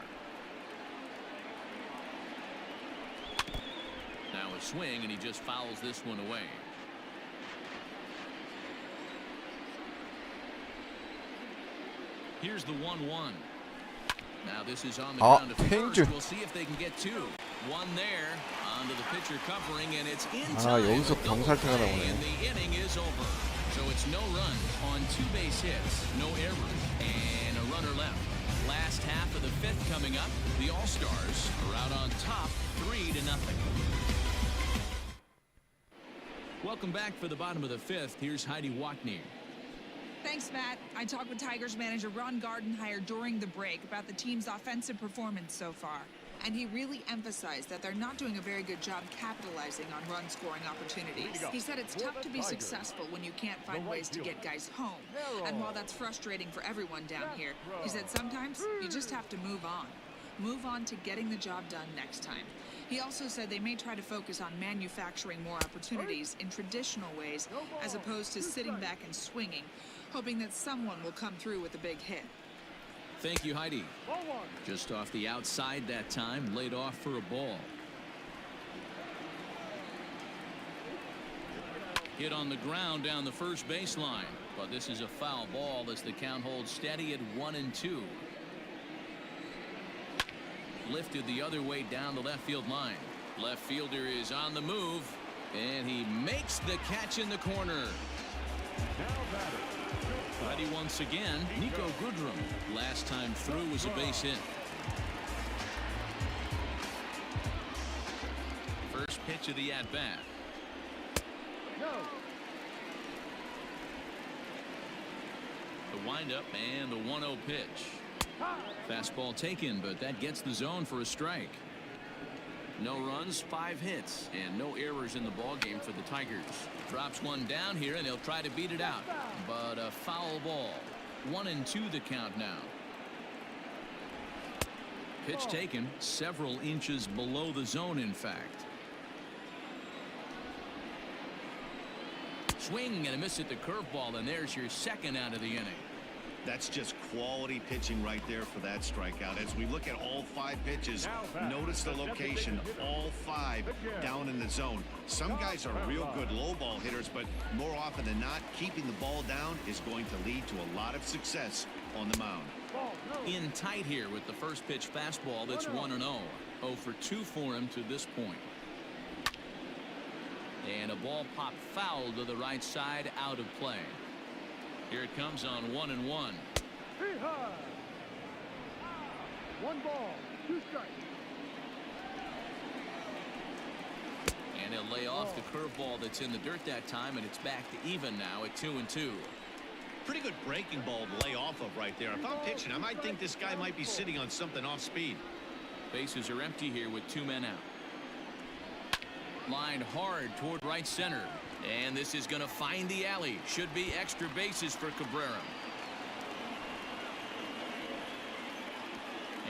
Now a swing, and he just fouls this one away. Here's the 1-1. Now this is on the 아, ground to first. 페인트. We'll see if they can get two. One there onto the pitcher covering, and it's in 아, time. 여기서 A double 병살타가 play, 나오네. and the inning is over. So it's no runs on 2 base hits, no errors, and a runner left. Last half of the 5th coming up. The All-Stars are out on top 3-0. Welcome back for the bottom of the 5th. Here's Heidi Wachner. Thanks, Matt. I talked with Tigers manager Ron Gardenhire during the break about the team's offensive performance so far. And he really emphasized that they're not doing a very good job capitalizing on run-scoring opportunities. He said it's tough to be successful when you can't find ways to get guys home. And while that's frustrating for everyone down here, he said sometimes you just have to move on. Move on to getting the job done next time. He also said they may try to focus on manufacturing more opportunities in traditional ways as opposed to sitting back and swinging, hoping that someone will come through with a big hit. Thank you, Heidi. Just off the outside that time, laid off for a ball. Hit on the ground down the first baseline, but this is a foul ball as the count holds steady at 1-2. Lifted the other way down the left field line. Left fielder is on the move, and he makes the catch in the corner. Ready once again, Nico Goodrum. Last time through was a base hit. First pitch of the at-bat. The windup and the 1-0 pitch. Fastball taken, but that gets the zone for a strike. No runs, 5 hits, and no errors in the ballgame for the Tigers. Drops one down here, and they'll try to beat it out. But a foul ball. 1-2 the count now. Pitch taken, several inches below the zone, in fact. Swing and a miss at the curveball, and there's your second out of the inning. That's just quality pitching right there for that strikeout. As we look at all 5 pitches, notice the location, all 5 down in the zone. Some guys are real good low ball hitters, but more often than not, keeping the ball down is going to lead to a lot of success on the mound. In tight here with the first pitch fastball that's 1-0. 0 for 2 for him to this point. And a ball popped foul to the right side, out of play. Here it comes on 1-1. 1 ball, 2 strikes. And he'll lay off the curveball that's in the dirt that time, and it's back to even now at 2-2. Pretty good breaking ball to lay off of right there. If I'm pitching, I might think this guy might be sitting on something off speed. Bases are empty here with 2 men out. Lined hard toward right center. And this is going to find the alley. Should be extra bases for Cabrera.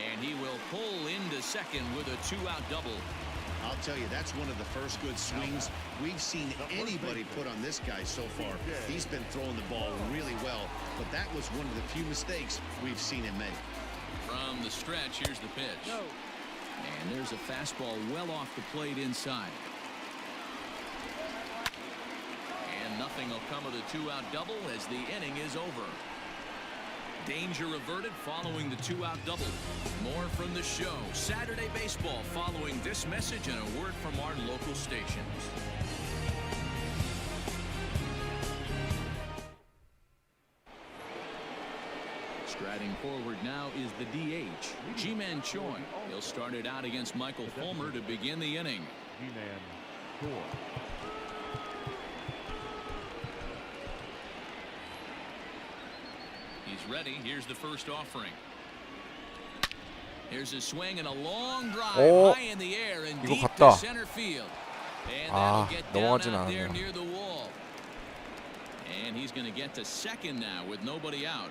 And he will pull into second with a 2-out double. I'll tell you, that's one of the first good swings we've seen anybody put on this guy so far. He's been throwing the ball really well, but that was one of the few mistakes we've seen him make. From the stretch, here's the pitch. And there's a fastball well off the plate inside. And nothing will come of the 2-out double as the inning is over. Danger averted following the 2-out double. More from the show. Saturday baseball following this message and a word from our local stations. Striding forward now is the DH, Ji-Man Choi. He'll start it out against Michael Fulmer to begin the inning. Ji-Man Choi. He's ready. Here's the first offering. Here's a swing and a long drive high in the air and deep to center field. And that'll get down out there near the wall. And he's going to get to second now with nobody out.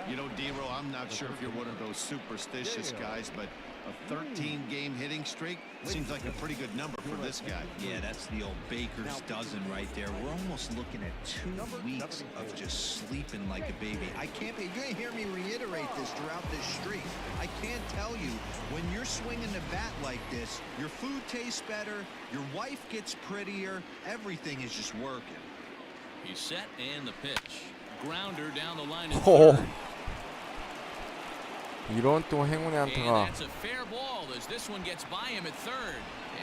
You know, D-Row, I'm not sure if you're one of those superstitious guys, but a 13-game hitting streak seems like a pretty good number for this guy. Yeah, that's the old baker's dozen right there. We're almost looking at 2 weeks of just sleeping like a baby. You're going to hear me reiterate this throughout this streak. I can't tell you, when you're swinging the bat like this, your food tastes better, your wife gets prettier, everything is just working. He's set and the pitch. Grounder down the line in 호. third. 이런 또 행운의 And 안타가. that's a fair ball as this one gets by him at third.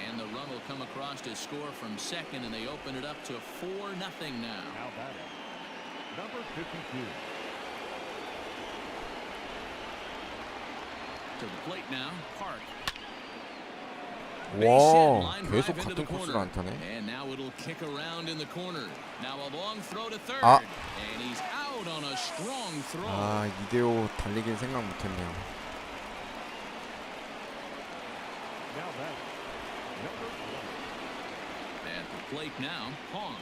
And the run will come across to score from second, and they open it up to 4-0 now. Now batting, number 52. To the plate now, Park. 와, 계속 같은 코스를 안 타네. And now it'll kick around in the corner. Now a long throw to third. 아. And he's out on a strong throw. 아, 2대5 달리긴 생각 못했네요. Now batting, number 20. At the plate now, Pong,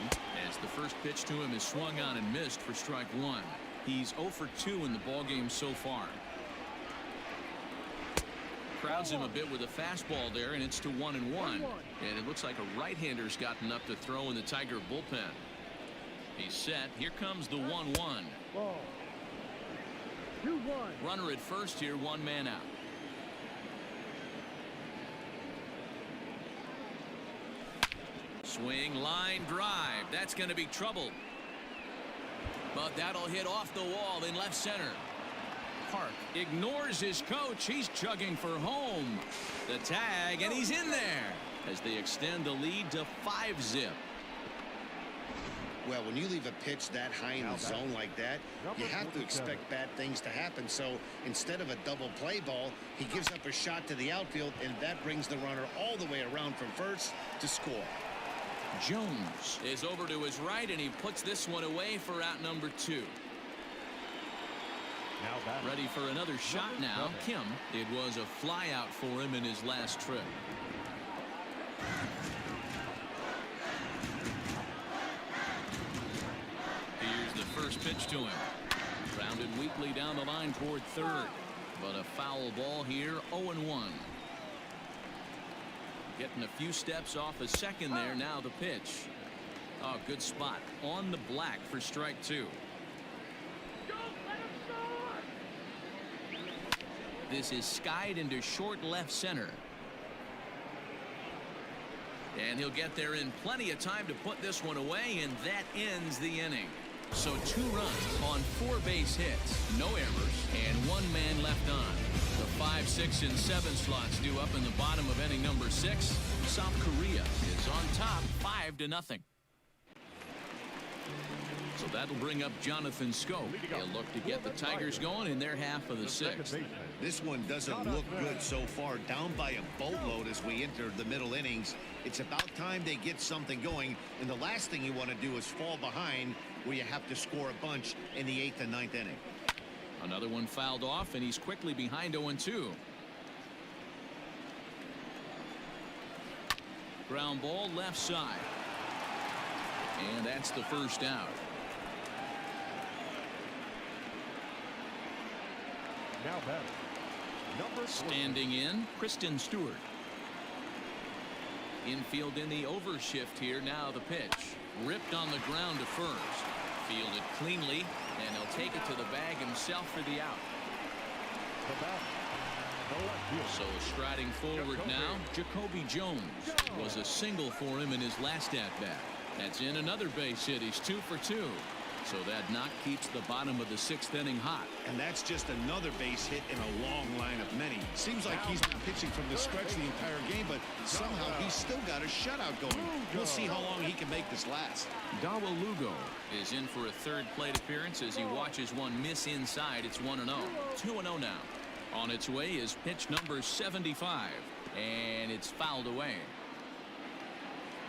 as the first pitch to him is swung on and missed for strike one. He's 0 for 2 in the ballgame so far. Crowds him a bit with a fastball there, and it's to 1-1. And it looks like a right-hander's gotten up to throw in the Tiger bullpen. He's set. Here comes the 1-1. Ball. 2-1. Runner at first here, one man out. Swing, line, drive. That's going to be trouble. But that'll hit off the wall in left center. Park ignores his coach. He's chugging for home. The tag, and he's in there as they extend the lead to 5-zip. Well, when you leave a pitch that high in the zone like that, you have to expect bad things to happen. So instead of a double play ball, he gives up a shot to the outfield, and that brings the runner all the way around from first to score. Jones is over to his right, and he puts this one away for out number 2. Now batting, Ready for another shot now. Kim, it was a fly out for him in his last trip. Here's the first pitch to him. Grounded weakly down the line toward third. But a foul ball here, 0-1. Getting a few steps off a second there. Now the pitch. Oh, good spot on the black for strike 2. This is skied into short left center. And he'll get there in plenty of time to put this one away, and that ends the inning. So 2 runs on 4 base hits, no errors, and 1 man left on. The 5, 6, and 7 slots due up in the bottom of inning number 6. South Korea is on top 5-0. So that'll bring up Jonathan Scope. He'll look to get the Tigers going in their half of the 6th. This one doesn't look good so far, down by a boatload as we enter the middle innings. It's about time they get something going, and the last thing you want to do is fall behind where you have to score a bunch in the 8th and 9th inning. Another one fouled off, and he's quickly behind 0-2. Ground ball left side. And that's the first out. now batting, number 3. Standing in, Kristen Stewart. Infield in the overshift here. Now the pitch. Ripped on the ground to first. Fielded cleanly, and he'll take it to the bag himself for the out. The bat, the left field. So striding forward now, Jacoby Jones. Was a single for him in his last at-bat. That's in another base hit. He's 2 for 2. So that knock keeps the bottom of the 6th inning hot. And that's just another base hit in a long line of many. Seems like he's been pitching from the stretch the entire game, but somehow he's still got a shutout going. We'll see how long he can make this last. Dawa Lugo is in for a third plate appearance as he watches one miss inside. It's 1-0. 2-0 now. On its way is pitch number 75, and it's fouled away.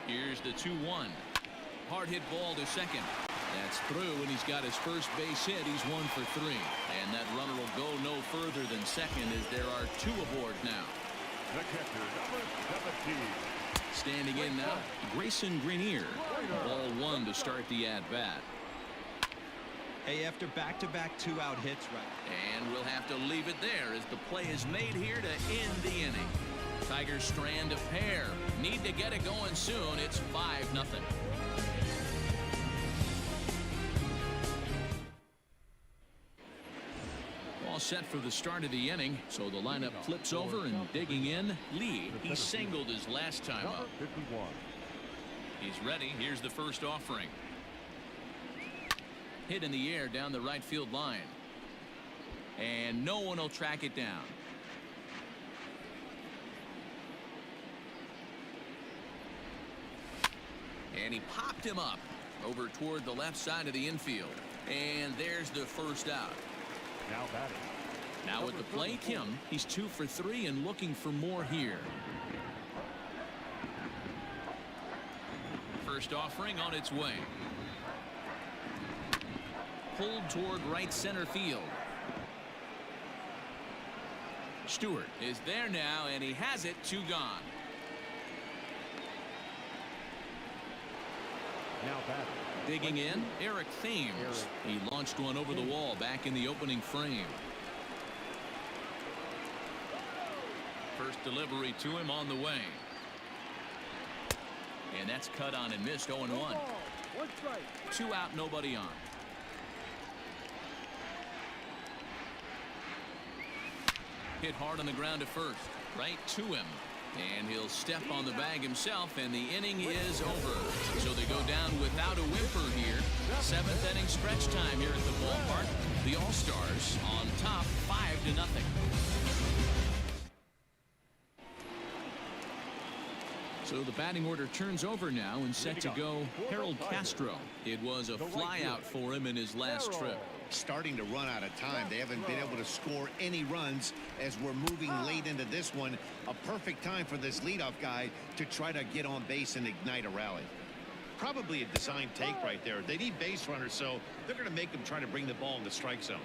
Here's the 2-1. Hard hit ball to second. That's through, and he's got his first base hit. He's 1 for 3. And that runner will go no further than second as there are 2 aboard now. The catcher, number 17. Standing in now, Grayson Greenier. Ball 1 to start the at-bat. Hey, after back-to-back 2-out hits, right? And we'll have to leave it there as the play is made here to end the inning. Tigers strand a pair. Need to get it going soon. It's 5-0. All set for the start of the inning, so the lineup flips over and digging in. Lee, he singled his last time Number up. 51. He's ready. Here's the first offering. Hit in the air down the right field line. And no one will track it down. And he popped him up over toward the left side of the infield. And there's the first out. Now batting. Now at the plate, Kim, he's 2 for 3 and looking for more here. First offering on its way. Pulled toward right center field. Stewart is there now, and he has it. 2 gone. Now batting. Digging in, Eric Thames. He launched one over the wall back in the opening frame. First delivery to him on the way. And that's cut on and missed. 0-1. 2 out, nobody on. Hit hard on the ground to first. Right to him. And he'll step on the bag himself, and the inning is over. So they go down without a whimper here. 7th inning stretch time here at the ballpark. The All-Stars on top 5-0. So the batting order turns over now, and set to go Harold Castro. It was a flyout for him in his last trip. Starting to run out of time. They haven't been able to score any runs as we're moving late into this one. A perfect time for this leadoff guy to try to get on base and ignite a rally. Probably a design take right there. They need base runners, so they're going to make them try to bring the ball in the strike zone.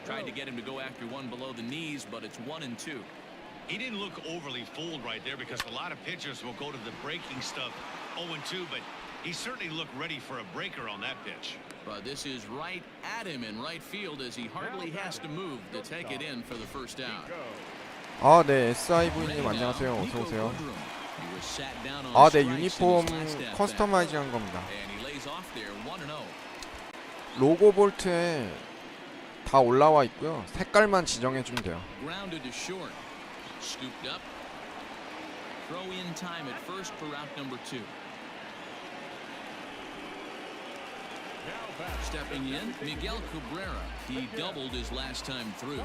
Tried to get him to go after one below the knees, but it's 1-2. He didn't look overly fooled right there because a lot of pitchers will go to the breaking stuff 0-2, but he certainly looked ready for a breaker on that pitch. But this is right at him in right field as he hardly has to move to take it in for the first out. 아, 네, SIV님 안녕하세요. 어서 오세요. 아, 네, 유니폼 커스터마이징한 겁니다. 로고 볼트에 다 올라와 있고요. 색깔만 지정해 주면 돼요. Scooped up. Throw in time at first for route number 2. Stepping in, Miguel Cabrera. He doubled his last time through.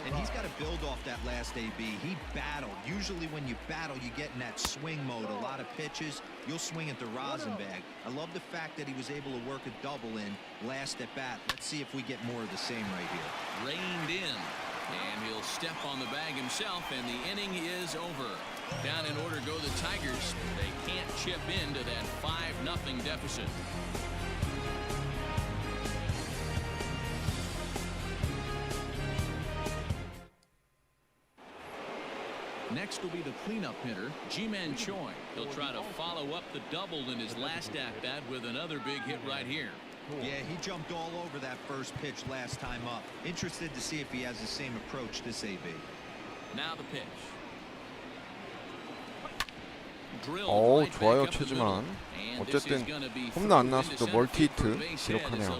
And he's got to build off that last AB. He battled. Usually when you battle, you get in that swing mode. A lot of pitches, you'll swing at the rosin bag. I love the fact that he was able to work a double in last at bat. Let's see if we get more of the same right here. Reined in. And he'll step on the bag himself, and the inning is over. Down in order go the Tigers. They can't chip into that 5-0 deficit. Next will be the cleanup hitter, Ji-Man Choi. He'll try to follow up the double in his last at-bat with another big hit right here. Yeah, he jumped all over that first pitch last time up. Interested to see if he has the same approach this AB. Now the pitch. 어우, 좋아요, 최지만. 어쨌든 홈런 안 나왔어도 멀티 히트 기록하네요.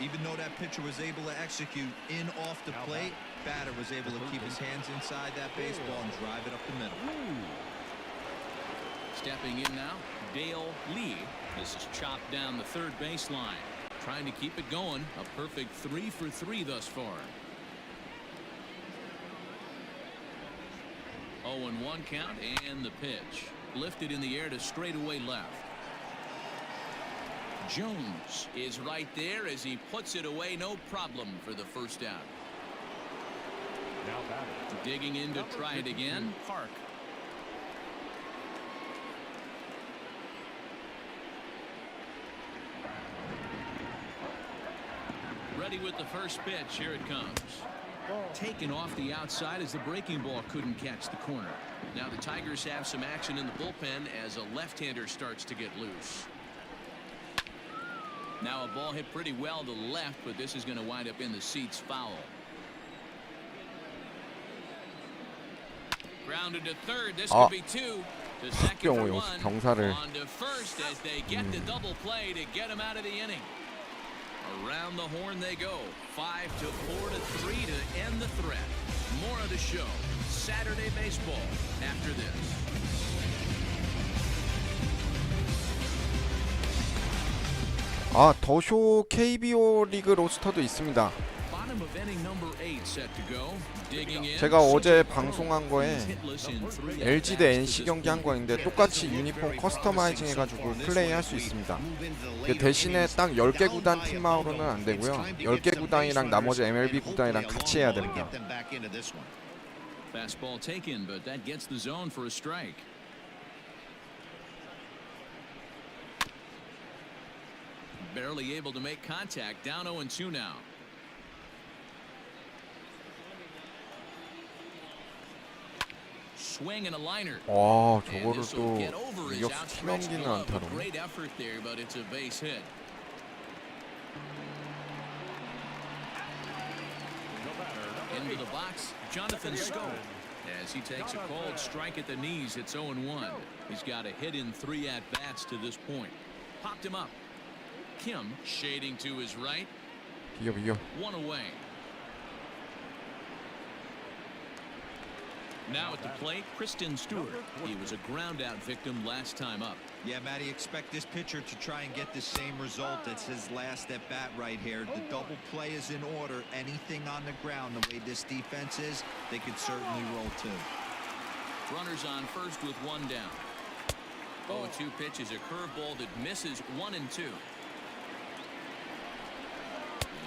Even though that pitcher was able to execute in off the plate, batter was able to keep his hands inside that baseball and drive it up the middle. Stepping in now, Dale Lee. This is chopped down the third baseline. Trying to keep it going. A perfect 3 for 3 thus far. 0-1 count, and the pitch. Lifted in the air to straightaway left. Jones is right there as he puts it away. No problem for the first out. Now batting. Digging in to try it again, Park. Ready with the first pitch. Here it comes. Taken off the outside as the breaking ball couldn't catch the corner. Now the Tigers have some action in the bullpen as a left-hander starts to get loose. Now a ball hit pretty well to the left, but this is going to wind up in the seats foul. Grounded to third. This could be 2. To second for 1. 경사를. On to first as they get the double play to get him out of the inning. Around the horn they go. 5-4-3 to end the threat. More of the show. Saturday baseball after this. 아, 더쇼 KBO 리그 로스터도 있습니다. Bottom of inning number 8 set to go. Digging in. 제가 어제 방송한 거에 LG 대 NC 경기 한 거인데 똑같이 유니폼 커스터마이징 해가지고 플레이할 수 있습니다. 대신에 딱 10개 구단 팀마으로는 안 되고요. 10개 구단이랑 나머지 MLB 구단이랑 같이 해야 됩니다. Fastball taken, but that gets the zone for a strike. Barely able to make contact. Down 0-2 now. Swing and a liner. 와, And 저거를 this will 또 get over his 유격수 outstretched 팀넘기는 glove. A 안타로. great effort there, but it's a base hit. Into the box, Jonathan Scope. As he takes a cold strike at the knees, it's 0-1. He's got a hit in 3 at-bats to this point. Popped him up. Kim shading to his right. 비겨. 1 away. Now at the plate, Kristen Stewart. He was a ground-out victim last time up. Yeah, Matty, expect this pitcher to try and get the same result. It's his last at bat right here. The double play is in order. Anything on the ground, the way this defense is, they could certainly roll too. Runners on first with 1 down. 0-2 pitch is a curveball that misses 1-2.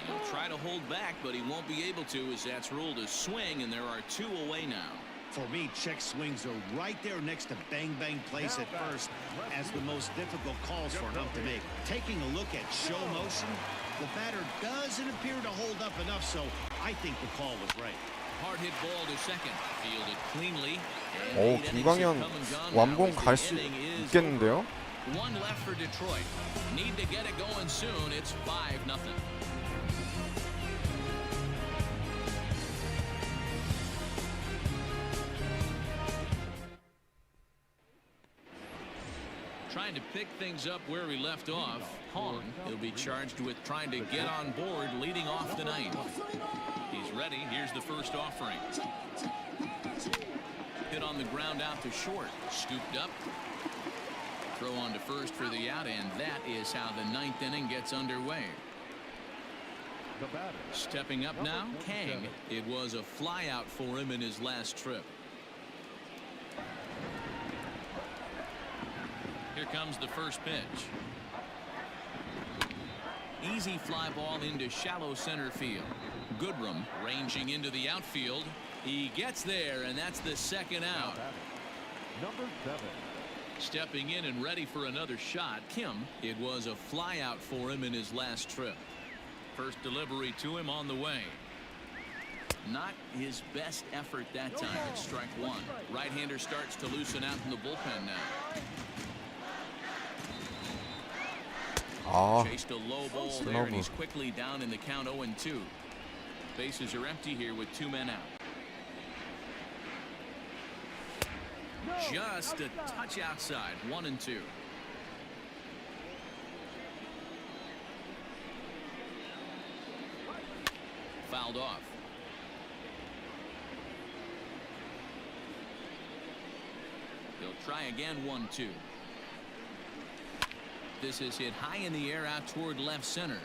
He'll try to hold back, but he won't be able to, as that's ruled a swing, and there are 2 away now. For me, check swings are right there next to bang plays at first as the most difficult calls for him to make. Taking a look at show motion, the batter doesn't appear to hold up enough, so I think the call was right. Hard hit ball to second. Fielded cleanly. 오, 김광현 완봉 갈 수 있겠는데요? 1 left for Detroit. Need to get it going soon. It's 5-0. Trying to pick things up where we left off. Hong, he'll be charged with trying to get on board leading off the ninth. He's ready. Here's the first offering. Hit on the ground out to short. Scooped up. Throw on to first for the out, and that is how the 9th inning gets underway. Stepping up now, Kang. It was a flyout for him in his last trip. Here comes the first pitch. Easy fly ball into shallow center field. Goodrum ranging into the outfield. He gets there, and that's the 2nd out. Number 7. Stepping in and ready for another shot, Kim. It was a fly out for him in his last trip. First delivery to him on the way. Not his best effort that time. It's strike 1. Right-hander starts to loosen out in the bullpen now. Chased a low ball there, and he's quickly down in the count 0-2. Bases are empty here with 2 men out. Just a touch outside, 1-2. Fouled off. He'll try again, 1-2. This is hit high in the air out toward left center.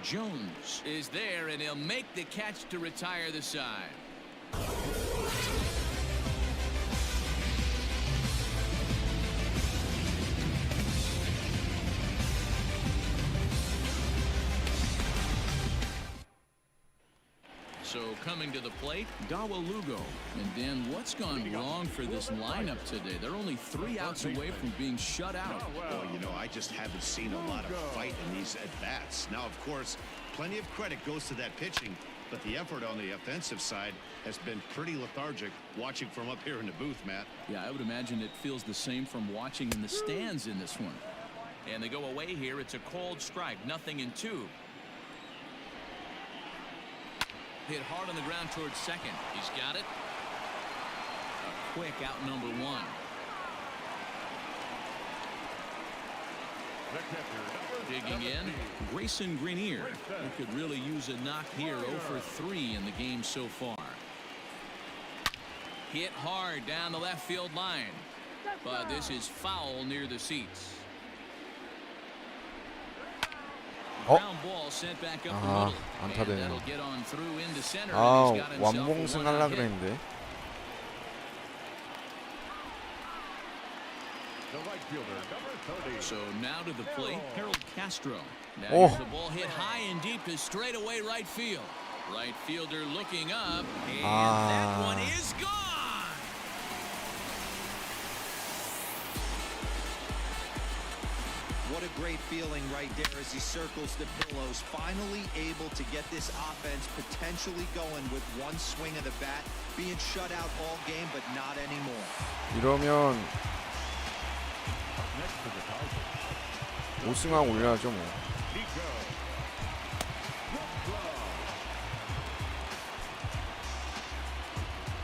Jones is there, and he'll make the catch to retire the side. So coming to the plate, Dawa Lugo. And Dan, what's gone wrong for this lineup today? They're only 3 outs away from being shut out. Well, you know, I just haven't seen a lot of fight in these at-bats. Now, of course, plenty of credit goes to that pitching, but the effort on the offensive side has been pretty lethargic watching from up here in the booth, Matt. Yeah, I would imagine it feels the same from watching in the stands in this one. And they go away here. It's a cold strike, 0-2. Hit hard on the ground towards second. He's got it. A quick out, number 1. Digging in, Grayson Greenier. He could really use a knock here. 0-for-3 in the game so far. Hit hard down the left field line, but this is foul near the seats. Ground ball sent back up the 아, middle. And 안타되네요. that'll get on through into center. 아, And he's got himself a 완봉승 one-out 하려 hit. 그랬는데. The right fielder, number 30. So now to the plate, Harold Castro. Now Oh. here's the ball hit high and deep to straightaway right field. Right fielder looking up, and that one is gone. What a great feeling right there as he circles the pillows, finally able to get this offense potentially going with one swing of the bat, being shut out all game, but not anymore. 이러면 Next to the Tigers, 5승왕 올려야죠 뭐. Nico.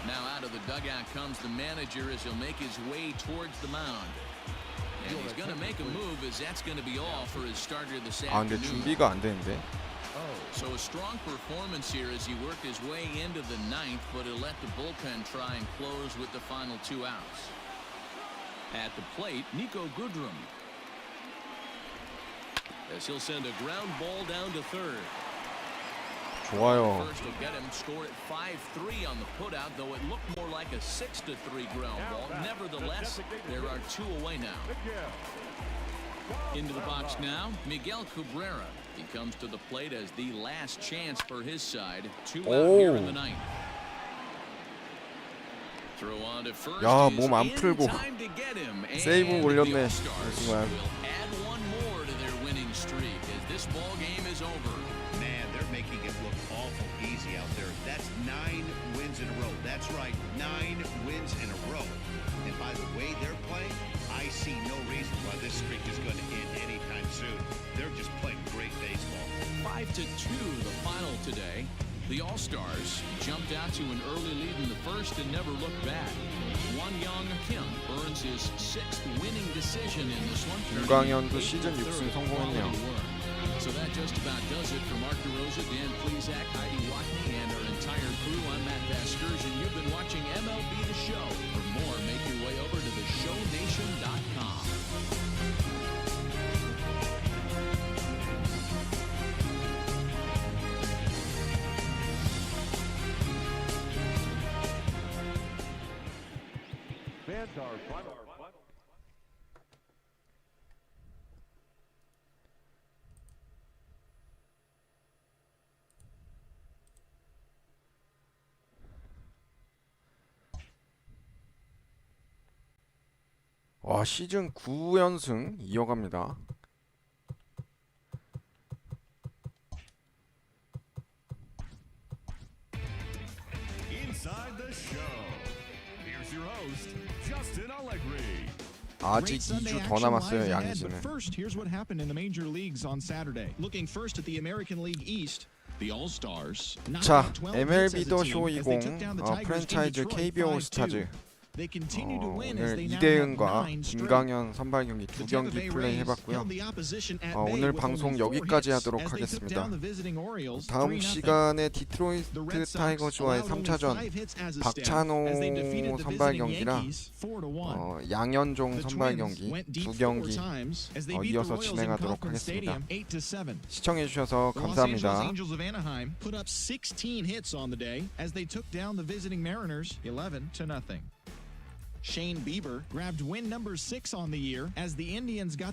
Now out of the dugout comes the manager as he'll make his way towards the mound. And he's going to make a move as that's going to be all for his starter this 아 근데 afternoon. 준비가 안 되는데. So a strong performance here as he worked his way into the ninth, but he'll let the bullpen try and close with the final 2 outs. At the plate, Nico Goodrum. As he'll send a ground ball down to third. 좋아요. First will get him scored at 5-3 on the putout, though it looked more like a 6-3 ground ball. Nevertheless, there are 2 away now. Into the box now, Miguel Cabrera. He comes to the plate as the last chance for his side. 2 out here in the ninth. Throw on to first 야, is 몸 안 in 풀고 time to get him. 세이브 And 올렸네. the All-Stars 정말. will add one more to their winning streak as this ball game is over. Man, they're making it look awful easy out there. That's 9 wins in a row. That's right, 9 wins in a row. And by the way they're playing, I see no reason why this streak is going to end anytime soon. They're just playing great baseball. 5-2 the final today. The All-Stars jumped out to an early lead in the first and never looked back. Won-Young Kim earns his 6th winning decision in this one. 김광현도 시즌 6승 성공했네요. So that just about does it for Mark DeRosa, Dan Plesac, Heidi Watney, and our entire crew. I'm Matt Vasgersian. You've been watching MLB The Show. For more, make your way over to theshownation.com. Fans are final. 와, 시즌 9연승 이어갑니다. Inside the show. Here's your host, Justin Allegri. 아직 2주 더 남았어요, 양의지는. But first, here's what happened in the major leagues on Saturday. Looking first at the American League East, the All-Stars. 자, MLB도 쇼 20 프랜차이즈 Kbo 올스타즈. 오늘 이대은과 김광현 선발 경기 2경기 플레이 해봤고요. 오늘 방송 여기까지 하도록 하겠습니다. 다음 시간에 디트로이트 타이거즈와의 3차전 박찬호 선발 경기랑 양현종 선발 경기 2경기 이어서 진행하도록 하겠습니다. 시청해주셔서 감사합니다. Shane Bieber grabbed win number 6 on the year as the Indians got